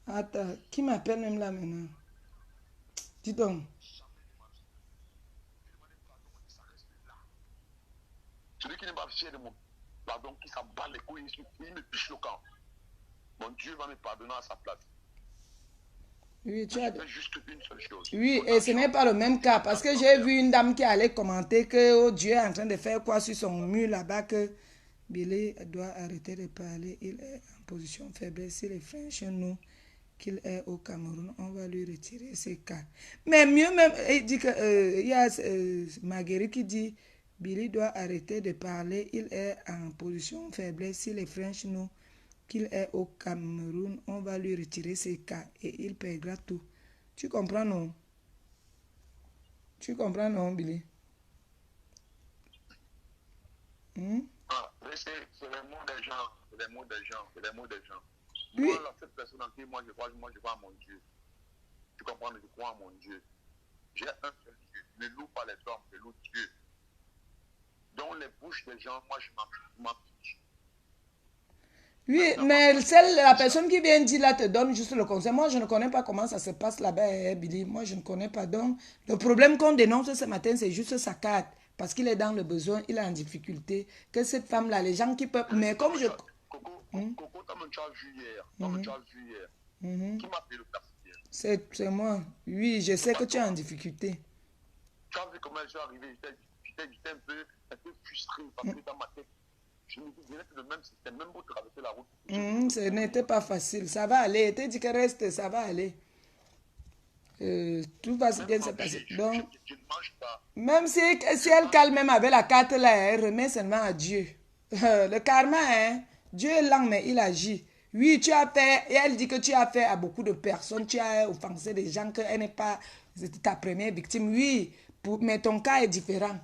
Attends, qui m'appelle même là maintenant? Dis donc.
Celui qui n'est pas fier de mon pardon, qui s'en bat les couilles, il me piche le camp. Mon Dieu va me pardonner à sa place.
Oui, tu as...
juste une seule chose.
Oui, et ce n'est pas le même cas, parce que j'ai vu une dame qui allait commenter que oh, Dieu est en train de faire quoi sur son mur là-bas, que Billy doit arrêter de parler, il est en position faible. S'il est fin chez nous, qu'il est au Cameroun, on va lui retirer ses cas. Mais mieux même, il dit que il y a Marguerite qui dit Billy doit arrêter de parler, il est en position faible. S'il est franc chez nous, qu'il est au Cameroun, on va lui retirer ses cas et il paiera tout. Tu comprends, non? Tu comprends, non, Billy?
C'est les mots des gens, c'est les mots des gens, c'est les mots des gens.
Oui.
Moi, cette personne en qui moi je crois à mon Dieu. Tu comprends, je crois à mon Dieu. J'ai un seul Dieu. Ne loue pas les hommes, je loue Dieu. Dans les bouches des gens, moi je m'en fiche.
Oui, mais la personne qui vient dire là te donne juste le conseil. Moi, je ne connais pas comment ça se passe là-bas, Billy. Moi, je ne connais pas. Donc, le problème qu'on dénonce ce matin, c'est juste sa carte. Parce qu'il est dans le besoin, il est en difficulté. Que cette femme-là, les gens qui peuvent... Mais comme je...
Coco, comme tu as vu hier, qui m'a fait le taxi?
C'est moi. Oui, je sais que tu es en difficulté.
Tu as vu comment je suis arrivé, j'étais un peu frustré parce que dans ma tête, je me dis, je n'ai plus le même système, même pour traverser la route.
Ce n'était pas facile. Ça va aller. Tu dis que reste, ça va aller. Tout va bien se passer. Donc,
je ne mange pas.
Même si elle calme même avec la carte là, elle remet seulement à Dieu. Le karma, hein, Dieu est lent, mais il agit. Oui, tu as fait, et elle dit que tu as fait à beaucoup de personnes, tu as offensé des gens, qu'elle n'est pas, c'était ta première victime. Oui, mais ton cas est différent.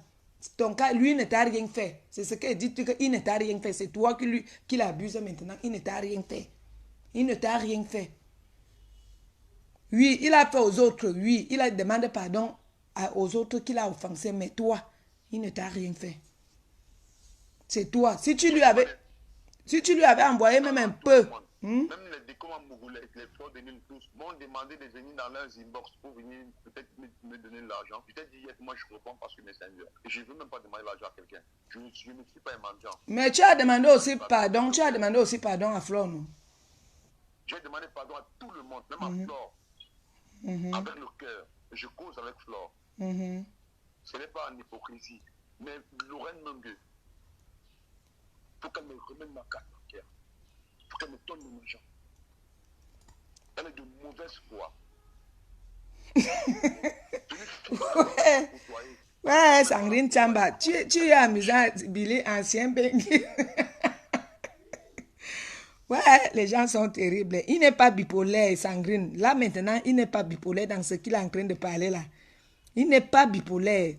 Ton cas, lui ne t'a rien fait. C'est ce qu'elle dit, qu'il ne t'a rien fait. C'est toi qui l'abuse maintenant. Il ne t'a rien fait. Il ne t'a rien fait. Oui, il a fait aux autres, oui. Il a demandé pardon aux autres qu'il a offensé, mais toi, il ne t'a rien fait. C'est toi. Si tu lui avais envoyé même un peu.
Même les décomans mougolais, les fleurs de Nil tous m'ont demandé de venir dans leurs inbox pour venir peut-être me donner de l'argent. Peut-être hier, moi je réponds parce que Messenger. Et je ne veux même pas demander l'argent à quelqu'un. Je ne suis pas un mendiant.
Mais tu as demandé aussi pardon. Tu as demandé aussi pardon à Flore, non?
J'ai demandé pardon à tout le monde, même à Flore. Avec le cœur. Je cause avec Flore. Ce n'est pas en hypocrisie. Mais Lorraine Mengue, il faut qu'elle me remette ma carte bancaire. Il faut qu'elle me donne mon argent. Elle est de mauvaise foi.
Ouais, Sangrine Chamba, tu es amusant, Billy, ancien Bengi. Ouais, les gens sont terribles. Il n'est pas bipolaire, Sangrine. Là, maintenant, il n'est pas bipolaire dans ce qu'il est en train de parler là. Il n'est pas bipolaire.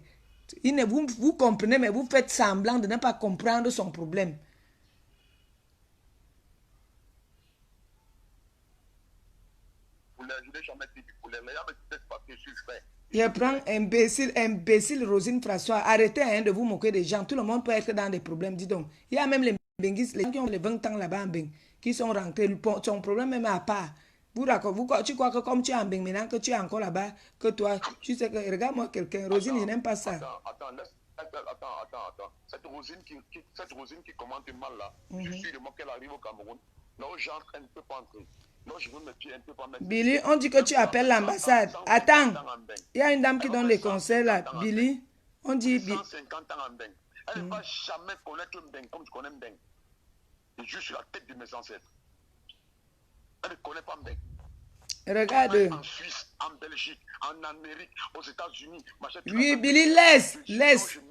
Vous comprenez, mais vous faites semblant de ne pas comprendre son problème.
Je n'ai jamais été bipolaire. Les gens me disent pas que je suis fait.
Je prends imbécile Rosine François. Arrêtez de vous moquer des gens. Tout le monde peut être dans des problèmes, dis donc. Il y a même les Benguis, les gens qui ont les 20 ans là-bas en Beng, qui sont rentrés. Son problème même à part. Tu crois que comme tu es en Beng maintenant, que tu es encore là-bas, que toi, tu sais que, regarde-moi quelqu'un, Rosine, je n'aime pas ça.
Attends. Cette Rosine qui commente mal là, je suis de moi qu'elle arrive au Cameroun. Non, j'entre, elle ne peut pas entrer. Non, je veux me tuer, elle ne peut pas mettre.
Billy, on dit que tu appelles l'ambassade. Attends, il y a une dame qui donne les conseils là. Billy, on dit...
150 ans en Beng. Elle ne va jamais connaître Mbeng comme je connais Mbeng. Et je suis la tête de mes ancêtres. Elle ne connaît pas Mbeng.
Regarde.
En Suisse, en Belgique, en Amérique, aux États-Unis.
Oui, Billy, laisse.
Je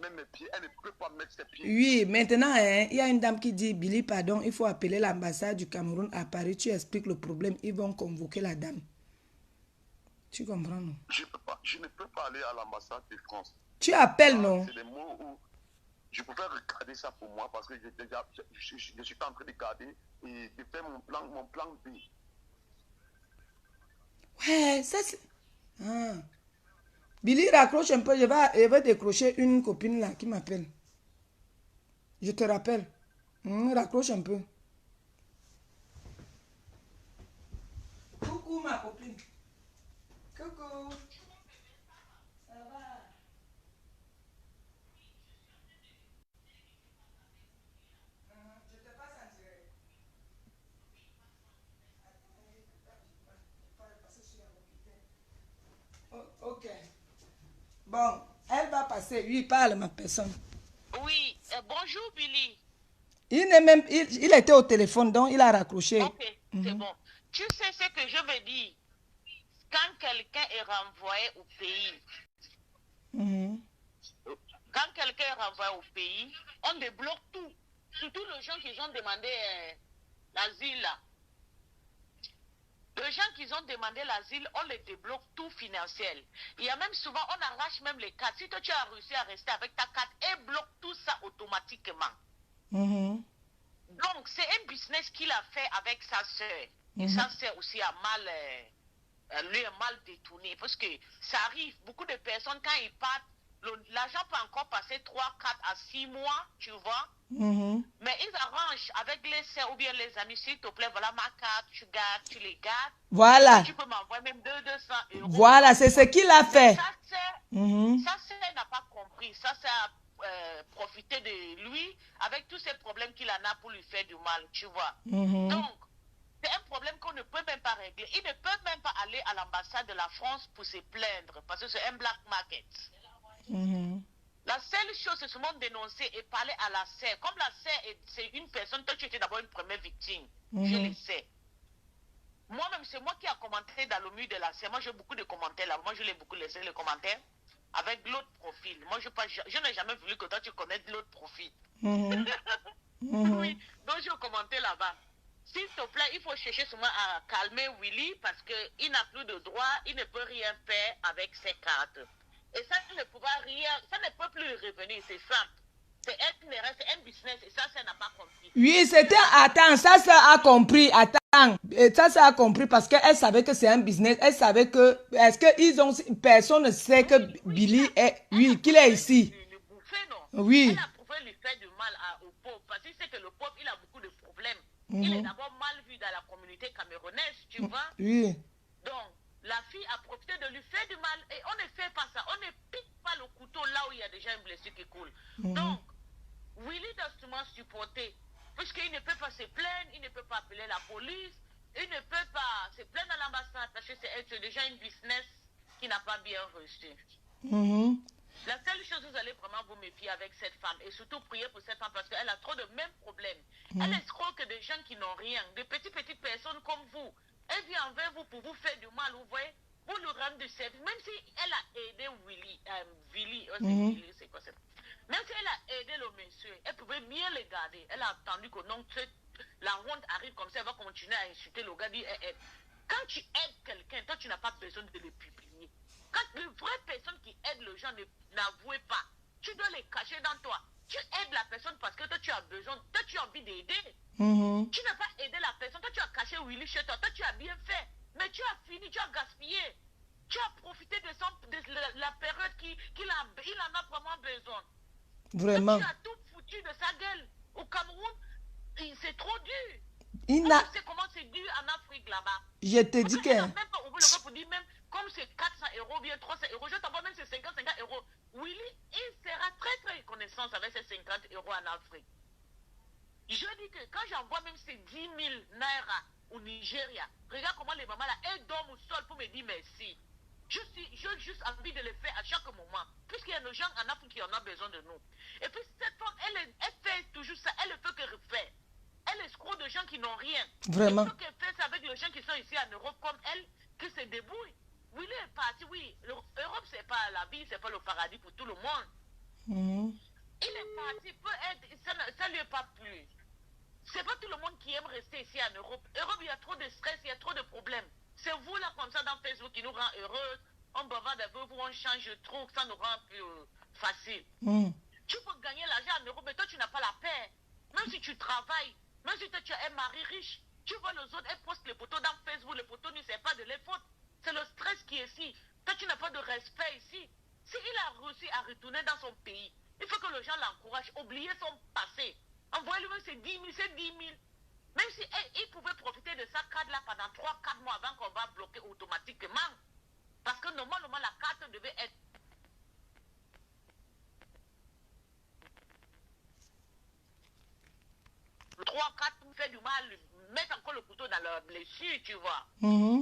mets mes pieds, elle ne peut pas mettre ses pieds.
Oui, maintenant, hein, il y a une dame qui dit, Billy, pardon, il faut appeler l'ambassade du Cameroun à Paris. Tu expliques le problème, ils vont convoquer la dame. Tu comprends, non?
Je ne peux pas aller à l'ambassade de France.
Tu appelles, non?
C'est des mots où je préfère regarder ça pour moi parce que je suis en train de regarder et de faire mon plan B.
Ouais, ça c'est... Ah. Billy, raccroche un peu. Je vais décrocher une copine là qui m'appelle. Je te rappelle. Raccroche un peu. Coucou ma copine. Coucou. Ça va? Je te passe en direct. Ok. Bon, elle va passer. Oui, parle ma personne.
Oui, bonjour Billy.
Il était au téléphone, donc il a raccroché.
Ok, c'est bon. Tu sais ce que je veux dire? Quand quelqu'un est renvoyé au pays, quand quelqu'un est renvoyé au pays, on débloque tout. Surtout les gens qui ont demandé l'asile là. Les gens qui ont demandé l'asile, on les débloque tout financier. Il y a même souvent, on arrache même les cartes. Si toi tu as réussi à rester avec ta carte, et bloque tout ça automatiquement. Donc, c'est un business qu'il a fait avec sa soeur. Et sa soeur aussi a lui a mal détourné. Parce que ça arrive, beaucoup de personnes, quand ils partent, l'argent peut encore passer 3, 4 à 6 mois, tu vois. Mais ils arrangent avec les soeurs ou bien les amis, s'il te plaît, voilà ma carte, tu gardes, tu les gardes.
Voilà.
Tu peux m'envoyer même 200 euros.
Voilà, c'est ce qu'il a fait.
Sa soeur n'a pas compris. Sa soeur a profité de lui avec tous ces problèmes qu'il en a pour lui faire du mal, tu vois. Donc, c'est un problème qu'on ne peut même pas régler. Il ne peut même pas aller à l'ambassade de la France pour se plaindre parce que c'est un black market. La seule chose, c'est seulement dénoncer et parler à la sœur. Comme la sœur, c'est une personne, toi tu étais d'abord une première victime. Je le sais. Moi-même, c'est moi qui a commenté dans le mur de la sœur. Moi, j'ai beaucoup de commentaires là. Moi, je l'ai beaucoup laissé les commentaires avec l'autre profil. Moi, je n'ai jamais voulu que toi tu connaisses l'autre profil. Oui, donc j'ai commenté là-bas.
s'il te plaît, il faut chercher seulement à calmer Willy parce qu'il n'a plus de droit, il ne peut rien faire avec ses cartes. Et ça ne peut rien, ça ne peut plus revenir, c'est simple. C'est une erreur, c'est un business et ça n'a pas compris.
Oui, c'était... Attends, ça a compris. Attends, ça a compris parce qu'elle savait que c'est un business. Elle savait que... Est-ce que ils ont... Personne ne sait que Billy est... Oui, qu'il est ici.
Le bouffer, non?
Oui.
Elle a prouvé lui faire du mal au pauvre parce qu'il sait que le pauvre, il a beaucoup de problèmes. Il est d'abord mal vu dans la communauté camerounaise, tu vois?
Oui.
Donc, la fille a profité de lui faire du mal et on ne fait pas ça. On ne pique pas le couteau là où il y a déjà une blessure qui coule. Donc, Willy doit seulement supporter. Puisqu'il ne peut pas se plaindre, il ne peut pas appeler la police, il ne peut pas se plaindre à l'ambassade parce que c'est déjà un business qui n'a pas bien reçu. La seule chose, vous allez vraiment vous méfier avec cette femme et surtout prier pour cette femme parce qu'elle a trop de mêmes problèmes. Elle escroque des gens qui n'ont rien, de petites personnes comme vous. Elle vient envers vous pour vous faire du mal, vous voyez, pour lui rendre du service. Même si elle a aidé Willy, c'est quoi ça? Même si elle a aidé le monsieur, elle pouvait bien le garder. Elle a attendu que non, la honte arrive comme ça, elle va continuer à insulter le gars. Quand tu aides quelqu'un, toi tu n'as pas besoin de le publier. Quand les vraies personnes qui aident les gens n'avouent pas, tu dois les cacher dans toi. Tu aides la personne parce que toi tu as besoin, toi tu as envie d'aider. Tu n'as pas aidé la personne, toi tu as caché Willy chez toi, toi tu as bien fait. Mais tu as fini, tu as gaspillé. Tu as profité de la période il en a vraiment besoin.
Vraiment.
Tu as tout foutu de sa gueule. Au Cameroun, c'est trop dur.
Tu
sais comment c'est dur en Afrique là-bas.
Je te dis que...
Même pas, on veut le pour dire même, comme c'est 400 €, bien 300 €, je t'envoie même ces 50 €. Willy, il sera très reconnaissant avec ces 50 € en Afrique. Je dis que quand j'envoie même ces 10 000 naira au Nigeria, regarde comment les mamans là, elles dorment au sol pour me dire merci. J'ai juste envie de le faire à chaque moment. Puisqu'il y a des gens en Afrique qui en ont besoin de nous. Et puis cette femme, elle fait toujours ça. Elle ne peut que refaire. Elle escroque de gens qui n'ont rien.
Vraiment.
Il faut qu'elle fasse ça avec les gens qui sont ici en Europe comme elle, qui se débrouillent. Oui, il est parti, oui. L'Europe, c'est pas la vie, c'est pas le paradis pour tout le monde. Il est parti, peut-être, ça ne lui est pas plu. C'est pas tout le monde qui aime rester ici en Europe. Europe, il y a trop de stress, il y a trop de problèmes. C'est vous là comme ça dans Facebook qui nous rend heureux. On bavarde avec vous, on change de truc, ça nous rend plus facile. Tu peux gagner l'argent en Europe, mais toi tu n'as pas la paix. Même si tu travailles, même si toi tu as un mari riche, tu vois les autres, elles postent les photos dans Facebook, les photos ne savent pas de les fautes. C'est le stress qui est ici. Toi tu n'as pas de respect ici. S'il a réussi à retourner dans son pays, il faut que les gens l'encouragent, oublier son passé. Envoyez-lui ces 10 000, c'est 10 000. Même si il pouvait profiter de sa carte-là pendant 3-4 mois avant qu'on va bloquer automatiquement. Parce que normalement, la carte devait être... Le 3-4 fait du mal, mettre encore le couteau dans leur blessure, tu vois. En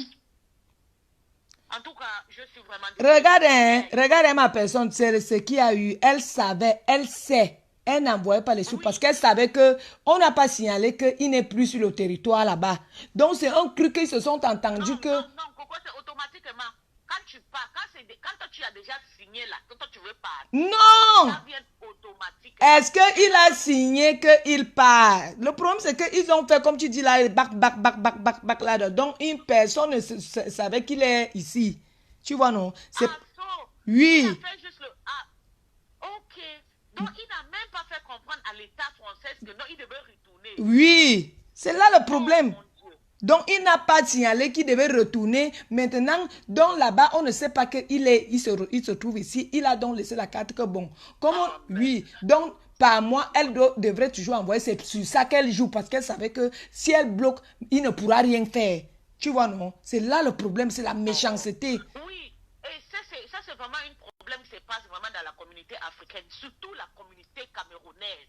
tout cas, je suis vraiment...
Regarde ma personne, c'est ce qu'il y a eu. Elle savait, elle sait. Elle n'envoyait pas les sous parce qu'elle savait qu'on n'a pas signalé qu'il n'est plus sur le territoire là-bas. Donc c'est un truc qu'ils se sont entendus que...
Non, Coco, c'est automatiquement. Quand tu pars, quand toi, tu as déjà signé là, que toi tu veux partir.
Non!
Ça vient automatiquement.
Est-ce qu'il a signé qu'il part? Le problème c'est qu'ils ont fait comme tu dis là, back là. Donc une personne ne savait qu'il est ici. Tu vois non? Oui.
Il a fait juste le... ok. Donc il n'a même pas fait comprendre à l'État français que non, il devait retourner.
Oui. C'est là le problème. Donc, il n'a pas signalé qu'il devait retourner. Maintenant, donc là-bas, on ne sait pas qu'il il se trouve ici. Il a donc laissé la carte que bon. Comment? Oui. Donc, par mois, elle devrait toujours envoyer. C'est sur ça qu'elle joue parce qu'elle savait que si elle bloque, il ne pourra rien faire. Tu vois, non? C'est là le problème, c'est la méchanceté.
Oui. Et ça, c'est vraiment un problème qui se passe vraiment dans la communauté africaine, surtout la communauté camerounaise.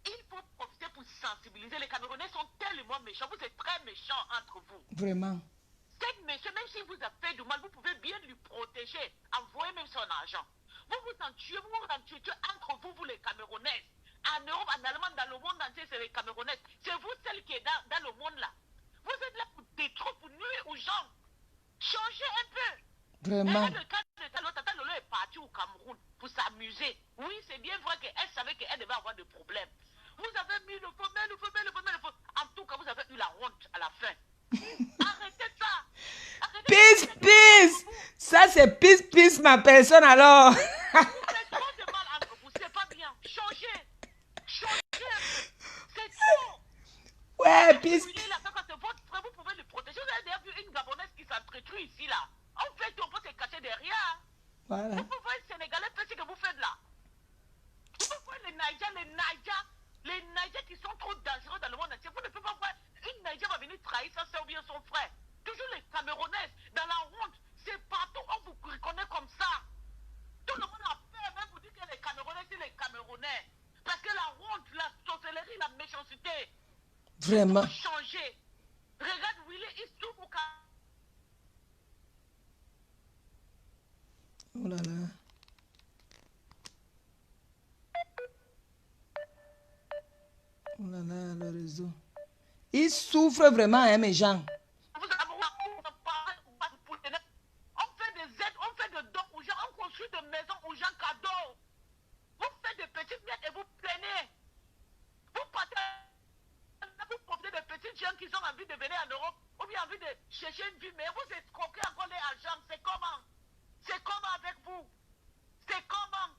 Il faut profiter pour sensibiliser. Les Camerounais sont tellement méchants. Vous êtes très méchants entre vous.
Vraiment.
Cette méchant, même si vous a fait du mal, vous pouvez bien lui protéger. Envoyez même son argent. Vous en tuez, entre vous, les Camerounais. En Europe, en Allemagne, dans le monde entier, c'est les Camerounais. C'est vous celle qui est dans le monde là. Vous êtes là pour détruire, pour nuire aux gens. Changez un peu.
Vraiment.
L'autre est parti au Cameroun pour s'amuser. Oui, c'est bien vrai qu'elle savait qu'elle devait avoir des problèmes. Vous avez mis le feu, mais le feu. En tout cas, vous avez eu la honte à la fin. Arrêtez ça. Arrêtez
Peace,
de
peace.
vous.
Ça, c'est peace, peace, ma personne, alors.
C'est trop de mal entre vous. C'est pas bien. Changez. Changez. C'est tout.
Ouais, peace.
Il a fait quand c'est votre frère, vous pouvez le protéger. Vous avez déjà vu une Gabonaise qui s'entretue ici, là. En fait, on peut se cacher derrière.
Voilà.
Vous pouvez être Sénégalais, faites ce que vous faites là. Vous pouvez voir les Naïjas qui sont trop dangereux dans le monde entier. Vous ne pouvez pas voir une Naïja va venir trahir sa soeur ou bien son frère. Toujours les Camerounaises, dans la honte, c'est partout, on vous reconnaît comme ça. Tout le monde a peur, même pour dire que les Camerounais, c'est les Camerounais. Parce que la honte, la sorcellerie, la méchanceté.
Vraiment.
Changer. Regarde Willy, il souffre quand.
Oh là là. Oh là là, le réseau. Il souffre vraiment, hein, mes gens.
On fait des aides, on fait des dons aux gens, on construit des maisons aux gens cadeaux. Vous faites des petites miettes et vous plaignez. Vous partez, vous profitez des petites gens qui ont envie de venir en Europe ou bien envie de chercher une vie, mais vous escroquez encore les agents. C'est comment? C'est comment avec vous? C'est comment?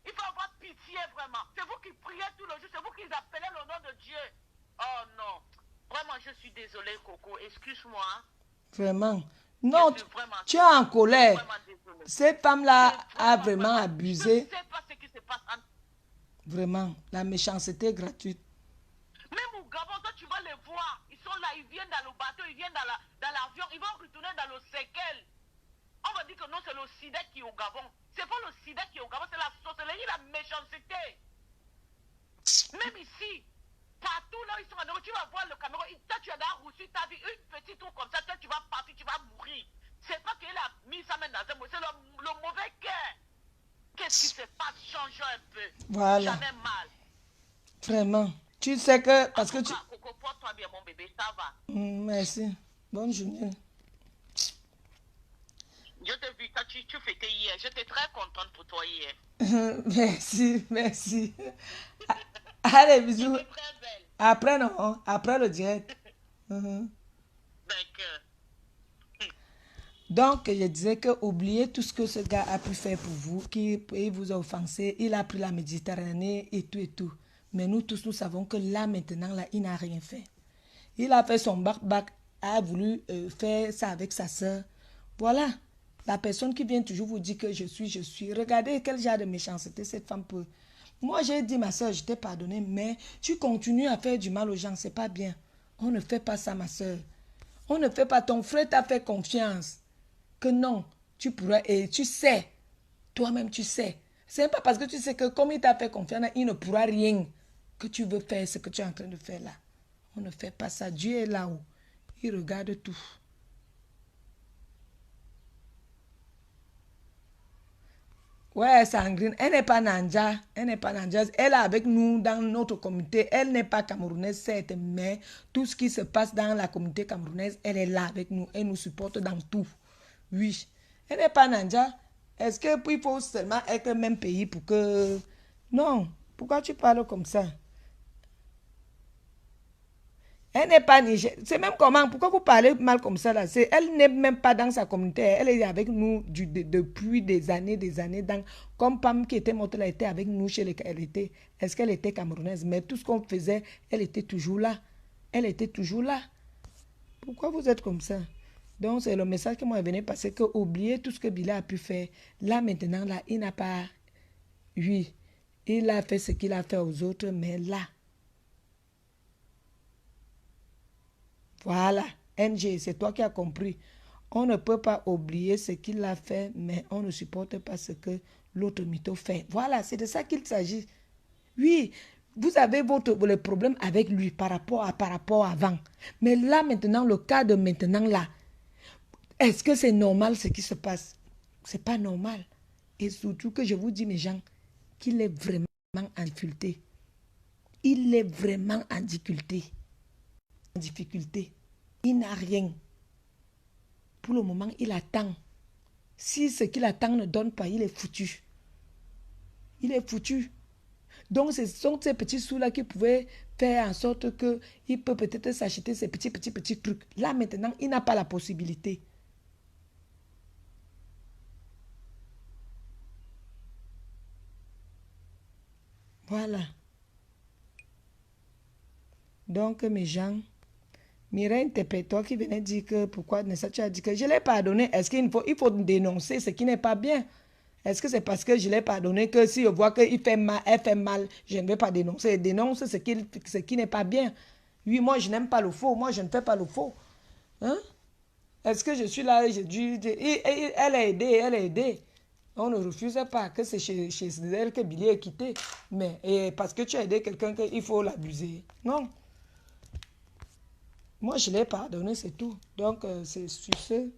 Il faut avoir pitié vraiment. C'est vous qui priez tout le jour, c'est vous qui appelez le nom de Dieu. Oh non. Vraiment, je suis désolée, Coco. Excuse-moi.
Vraiment. Non,
Vraiment,
tu es en colère.
vraiment désolée.
Cette femme-là a
Vraiment,
vraiment
Je
abusé.
ne sais pas ce qui se passe.
Vraiment, la méchanceté gratuite.
Même au Gabon, toi, tu vas les voir. Ils sont là, ils viennent dans le bateau, ils viennent dans l'avion, ils vont retourner dans le séquel. On va dire que non, c'est le sida qui est au Gabon. C'est pas le sida qui est au Gabon, c'est la sorcellerie, la méchanceté. Même ici, partout là où ils sont en Europe, tu vas voir le Cameroun. Toi, tu as reçu ta vie, une petite tour comme ça, toi, tu vas partir, tu vas mourir. C'est pas qu'il a mis sa main dans un mot, c'est le mauvais cœur. Qu'est-ce qui se passe? Change un peu.
Voilà.
Jamais mal.
Vraiment. Tu sais que, parce que tu...
Coco, porte-toi bien, mon bébé, ça va.
Merci. Bonne journée.
Je t'ai vu quand tu fêtais hier. J'étais très contente pour toi hier.
Merci, merci. Allez, bisous.
Tu es très belle.
Après, non, après le direct.
D'accord.
Donc, je disais que oubliez tout ce que ce gars a pu faire pour vous, il vous a offensé, il a pris la Méditerranée et tout et tout. Mais nous tous, nous savons que là, maintenant, là, il n'a rien fait. Il a fait son bac, a voulu faire ça avec sa soeur. Voilà. La personne qui vient toujours vous dire que je suis. Regardez quel genre de méchanceté cette femme peut. Moi, j'ai dit, ma soeur, je t'ai pardonné, mais tu continues à faire du mal aux gens, c'est pas bien. On ne fait pas ça, ma soeur. On ne fait pas. Ton frère t'a fait confiance. Que non, tu pourras, et tu sais, toi-même tu sais. C'est pas parce que tu sais que comme il t'a fait confiance, il ne pourra rien que tu veux faire ce que tu es en train de faire là. On ne fait pas ça. Dieu est là-haut. Il regarde tout. Ouais, Sangrine, elle n'est pas Nanja. Elle n'est pas Nanja. Elle est avec nous dans notre communauté. Elle n'est pas camerounaise, certes, mais tout ce qui se passe dans la communauté camerounaise, elle est là avec nous. Elle nous supporte dans tout. Oui. Elle n'est pas Nanja. Est-ce qu'il faut seulement être le même pays pour que... Non. Pourquoi tu parles comme ça? Elle n'est pas Niger. C'est même comment? Pourquoi vous parlez mal comme ça là? Elle n'est même pas dans sa communauté. Elle est avec nous depuis des années. Comme Pam qui était morte, elle était avec nous chez les... Est-ce qu'elle était camerounaise? Mais tout ce qu'on faisait, elle était toujours là. Elle était toujours là. Pourquoi vous êtes comme ça? Donc c'est le message que moi venais passer, que oubliez tout ce que Bila a pu faire. Là maintenant, là, il n'a pas... Oui, il a fait ce qu'il a fait aux autres, mais là... Voilà, NG, c'est toi qui as compris. On ne peut pas oublier ce qu'il a fait, mais on ne supporte pas ce que l'autre mytho fait. Voilà, c'est de ça qu'il s'agit. Oui, vous avez le problème avec lui par rapport à avant. Mais là, maintenant, le cas de maintenant, là, est-ce que c'est normal ce qui se passe? C'est pas normal. Et surtout que je vous dis, mes gens, qu'il est vraiment en difficulté. Il est vraiment en difficulté. Il n'a rien. Pour le moment, il attend. Si ce qu'il attend ne donne pas, il est foutu. Il est foutu. Donc, ce sont ces petits sous-là qui pouvaient faire en sorte qu'il peut peut-être s'acheter ces petits trucs. Là, maintenant, il n'a pas la possibilité. Voilà. Donc, mes gens, Mireille toi qui venait dire que pourquoi Nessa, tu as dit que je l'ai pardonné. Est-ce il faut dénoncer ce qui n'est pas bien? Est-ce que c'est parce que je l'ai pardonné que si je vois qu'il fait mal, elle fait mal, je ne vais pas dénoncer? Je dénonce ce qui n'est pas bien. Oui, moi, je n'aime pas le faux. Moi, je ne fais pas le faux. Hein? Est-ce que je suis là et je dis, elle a aidé, elle a aidé. On ne refuse pas que c'est chez elle que Billy est quitté. Mais parce que tu as aidé quelqu'un, il faut l'abuser. Non. Moi, je l'ai pardonné, c'est tout. Donc, c'est sur ce.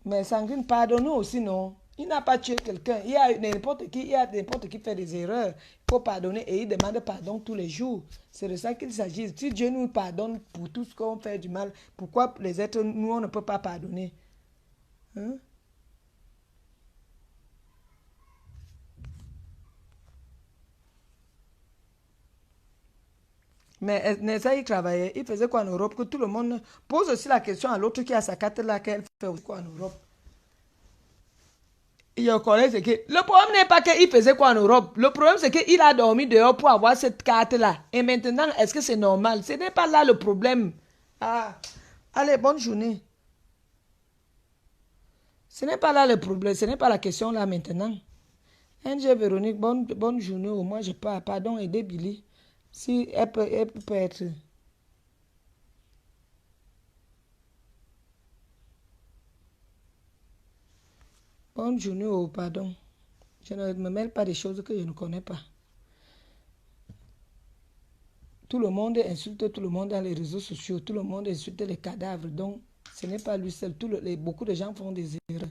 Mais Sanguine, pardonne-nous aussi, non? Il n'a pas tué quelqu'un. Il y a n'importe qui fait des erreurs. Il faut pardonner et il demande pardon tous les jours. C'est de ça qu'il s'agit. Si Dieu nous pardonne pour tout ce qu'on fait du mal, pourquoi les êtres, nous, on ne peut pas pardonner? Hein? Mais Nessa, il travaillait. Il faisait quoi en Europe? Que tout le monde pose aussi la question à l'autre qui a sa carte là, qu'elle fait quoi en Europe? Je connais ce que... Le problème n'est pas qu'il faisait quoi en Europe. Le problème, c'est qu'il a dormi dehors pour avoir cette carte-là. Et maintenant, est-ce que c'est normal? Ce n'est pas là le problème. Ah, allez, bonne journée. Ce n'est pas là le problème. Ce n'est pas la question là maintenant. NG Véronique, bonne journée. Au moins, je pas. Pardon, aider Billy. Si elle peut être... Bonne journée, oh, pardon. Je ne me mêle pas des choses que je ne connais pas. Tout le monde insulte tout le monde dans les réseaux sociaux. Tout le monde insulte les cadavres. Donc, ce n'est pas lui seul. Beaucoup de gens font des erreurs.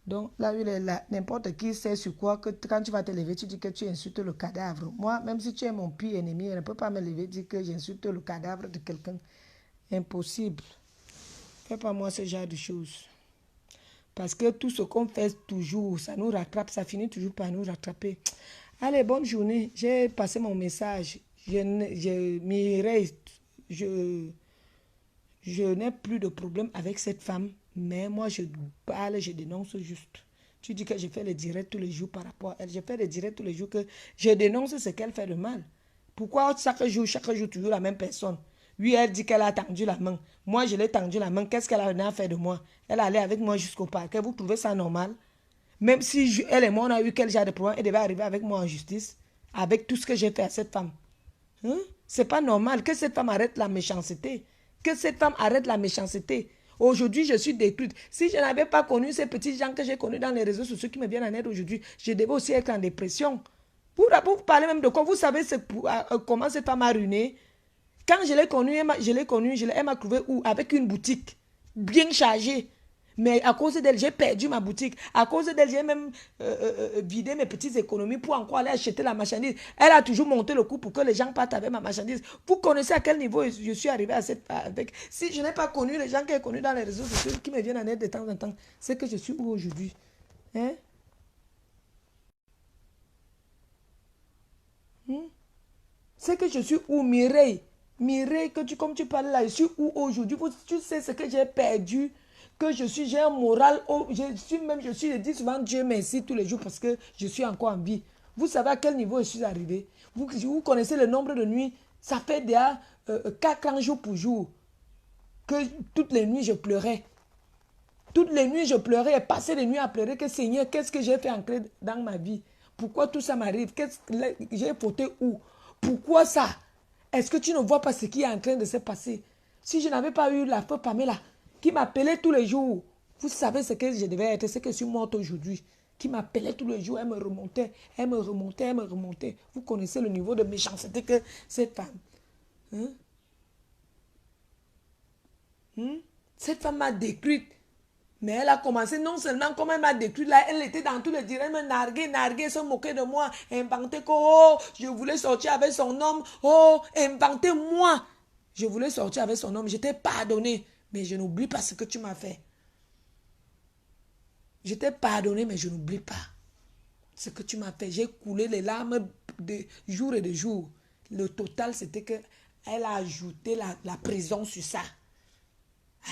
Donc, là, il est là. N'importe qui sait sur quoi que quand tu vas te lever, tu dis que tu insultes le cadavre. Moi, même si tu es mon pire ennemi, je ne peux pas me lever et dire que j'insulte le cadavre de quelqu'un. Impossible. Fais pas moi ce genre de choses. Parce que tout ce qu'on fait toujours, ça nous rattrape, ça finit toujours par nous rattraper. Allez, bonne journée. J'ai passé mon message. Mireille, je n'ai plus de problème avec cette femme, mais moi je parle, je dénonce juste. Tu dis que je fais les directs tous les jours par rapport à elle. Je fais les directs tous les jours que je dénonce ce qu'elle fait de mal. Pourquoi chaque jour, toujours la même personne? Oui, elle dit qu'elle a tendu la main. Moi, je l'ai tendu la main. Qu'est-ce qu'elle a fait de moi? Elle allait avec moi jusqu'au parquet. Vous trouvez ça normal? Même si elle et moi, on a eu quel genre de problème, elle devait arriver avec moi en justice, avec tout ce que j'ai fait à cette femme. Hein? C'est pas normal que cette femme arrête la méchanceté. Que cette femme arrête la méchanceté. Aujourd'hui, je suis détruite. Si je n'avais pas connu ces petits gens que j'ai connus dans les réseaux sociaux qui me viennent en aide aujourd'hui, je devais aussi être en dépression. Pour parler même de quoi, vous savez comment cette femme a ruiné. Quand je l'ai connue, elle m'a trouvé où? Avec une boutique bien chargée. Mais à cause d'elle, j'ai perdu ma boutique. À cause d'elle, j'ai même vidé mes petites économies pour encore aller acheter la marchandise. Elle a toujours monté le coût pour que les gens partent avec ma marchandise. Vous connaissez à quel niveau je suis arrivé avec. Si je n'ai pas connu les gens que j'ai connus dans les réseaux sociaux qui me viennent en aide de temps en temps, c'est que je suis où aujourd'hui? Hein? C'est que je suis où, Mireille? Mireille, comme tu parles là, je suis où aujourd'hui? Tu sais ce que j'ai perdu? Que j'ai un moral, je dis souvent Dieu merci tous les jours parce que je suis encore en vie. Vous savez à quel niveau je suis arrivé? Vous connaissez le nombre de nuits? Ça fait déjà 4 ans jour pour jour que toutes les nuits je pleurais. Toutes les nuits je pleurais et passais les nuits à pleurer que Seigneur, qu'est-ce que j'ai fait entrer dans ma vie? Pourquoi tout ça m'arrive? J'ai fauté où? Pourquoi ça? Est-ce que tu ne vois pas ce qui est en train de se passer? Si je n'avais pas eu la feu Pamela, qui m'appelait tous les jours, vous savez ce que je devais être, c'est que je suis morte aujourd'hui. Qui m'appelait tous les jours, elle me remontait, elle me remontait, elle me remontait. Vous connaissez le niveau de méchanceté que cette femme. Hein? Cette femme m'a détruite. Mais elle a commencé non seulement comme elle m'a détruite, là, elle était dans tous les directs, elle me narguait, se moquait de moi, inventait que, oh, je voulais sortir avec son homme, oh, inventait moi. Je voulais sortir avec son homme, je t'ai pardonné, mais je n'oublie pas ce que tu m'as fait. Je t'ai pardonné, mais je n'oublie pas. Ce que tu m'as fait, j'ai coulé les larmes de jour et de jour. Le total, c'était que elle a ajouté la prison sur ça.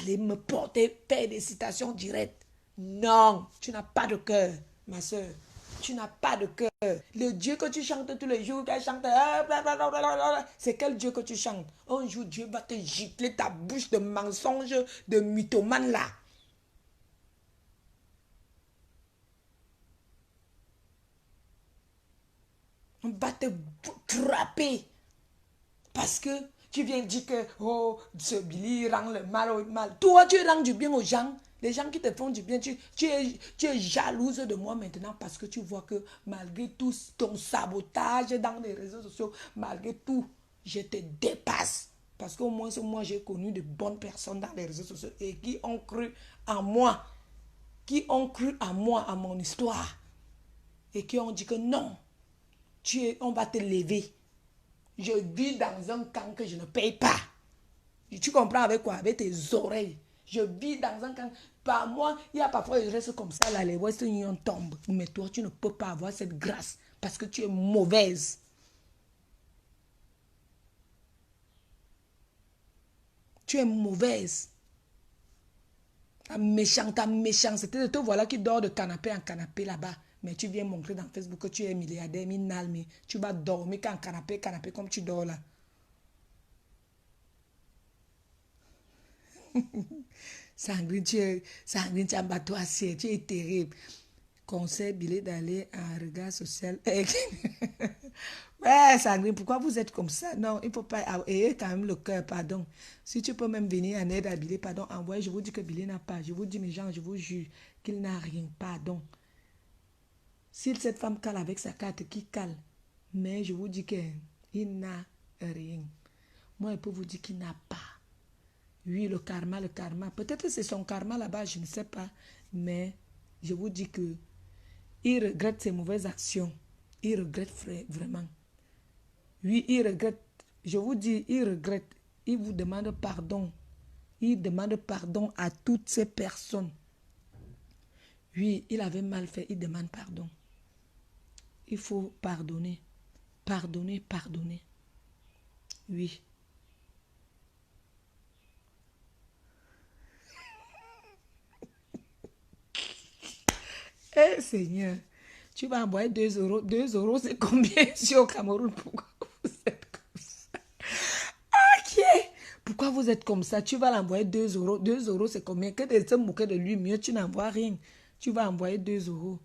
Allez me porter, faire des citations directes. Non, tu n'as pas de cœur, ma soeur. Tu n'as pas de cœur. Le Dieu que tu chantes tous les jours, qu'elle chante, c'est quel Dieu que tu chantes? Un jour, Dieu va te gicler ta bouche de mensonge, de mythomane là. On va te frapper. Parce que tu viens dire que oh, ce Billy rend le mal au mal. Toi, tu rends du bien aux gens. Les gens qui te font du bien, tu es jalouse de moi maintenant parce que tu vois que malgré tout ton sabotage dans les réseaux sociaux, malgré tout, je te dépasse. Parce qu'au moins, moi, j'ai connu de bonnes personnes dans les réseaux sociaux et qui ont cru en moi. Qui ont cru en moi, à mon histoire. Et qui ont dit que non, on va te lever. Je vis dans un camp que je ne paye pas. Tu comprends avec quoi? Avec tes oreilles. Je vis dans un camp. Par moi, il y a parfois des restes comme ça, là, les Western Union tombent. Mais toi, tu ne peux pas avoir cette grâce parce que tu es mauvaise. Tu es mauvaise. Ta méchante. C'était de te voilà qui dort de canapé en canapé là-bas. Mais tu viens montrer dans Facebook que tu es milliardaire, minal, mais tu vas dormir qu'en canapé comme tu dors là. Sanguine, tu es en bateau assiette, tu es terrible. Conseil Billy d'aller en regard social. Ouais, Sanguine, pourquoi vous êtes comme ça? Non, il ne faut pas. Ayez quand même le cœur, pardon. Si tu peux même venir en aide à Billy, pardon, envoyez. Je vous dis que Billy n'a pas. Je vous dis, mes gens, je vous jure qu'il n'a rien, pardon. Si cette femme cale avec sa carte, qui cale? Mais je vous dis qu'il n'a rien. Moi, je peux vous dire qu'il n'a pas. Oui, le karma. Peut-être que c'est son karma là-bas, je ne sais pas. Mais je vous dis que il regrette ses mauvaises actions. Il regrette vraiment. Oui, il regrette. Je vous dis, il regrette. Il vous demande pardon. Il demande pardon à toutes ces personnes. Oui, il avait mal fait. Il demande pardon. Il faut pardonner. Pardonner. Oui. Eh Seigneur, tu vas envoyer 2 euros. 2 euros, c'est combien ici au Cameroun? Pourquoi vous êtes comme ça? Ok. Pourquoi vous êtes comme ça? Tu vas l'envoyer 2 euros. 2 euros, c'est combien? Que de se moquer de lui, mieux tu n'envoies rien. Tu vas envoyer 2 euros.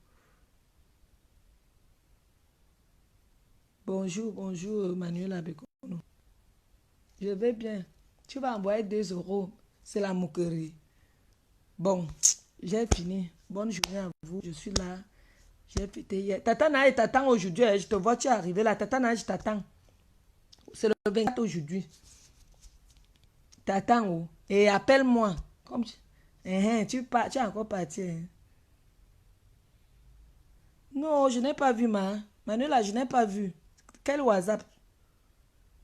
Bonjour, Manuel Abekono. Je vais bien. Tu vas envoyer 2 euros. C'est la moquerie. Bon, j'ai fini. Bonne journée à vous. Je suis là. J'ai fêté hier. Tata Naï t'attend aujourd'hui. Je te vois, tu es arrivé là. Tata Naï, je t'attends. C'est le 24 aujourd'hui. T'attends où? Et appelle-moi. Comme tu... tu es encore parti. Hein. Non, je n'ai pas vu, Manuela, je n'ai pas vu. Quel WhatsApp?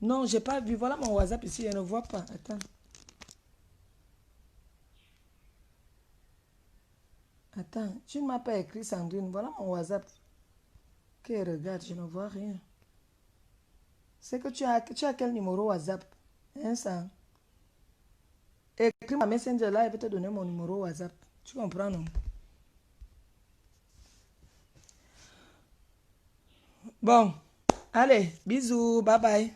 Non, je n'ai pas vu. Voilà mon WhatsApp ici. Je ne vois pas. Attends. Attends, tu ne m'as pas écrit, Sandrine. Voilà mon WhatsApp. Ok, regarde, je ne vois rien. C'est que tu as quel numéro WhatsApp? Hein, ça? Écris ma Messenger là, il va te donner mon numéro WhatsApp. Tu comprends, non? Bon, allez, bisous, bye bye.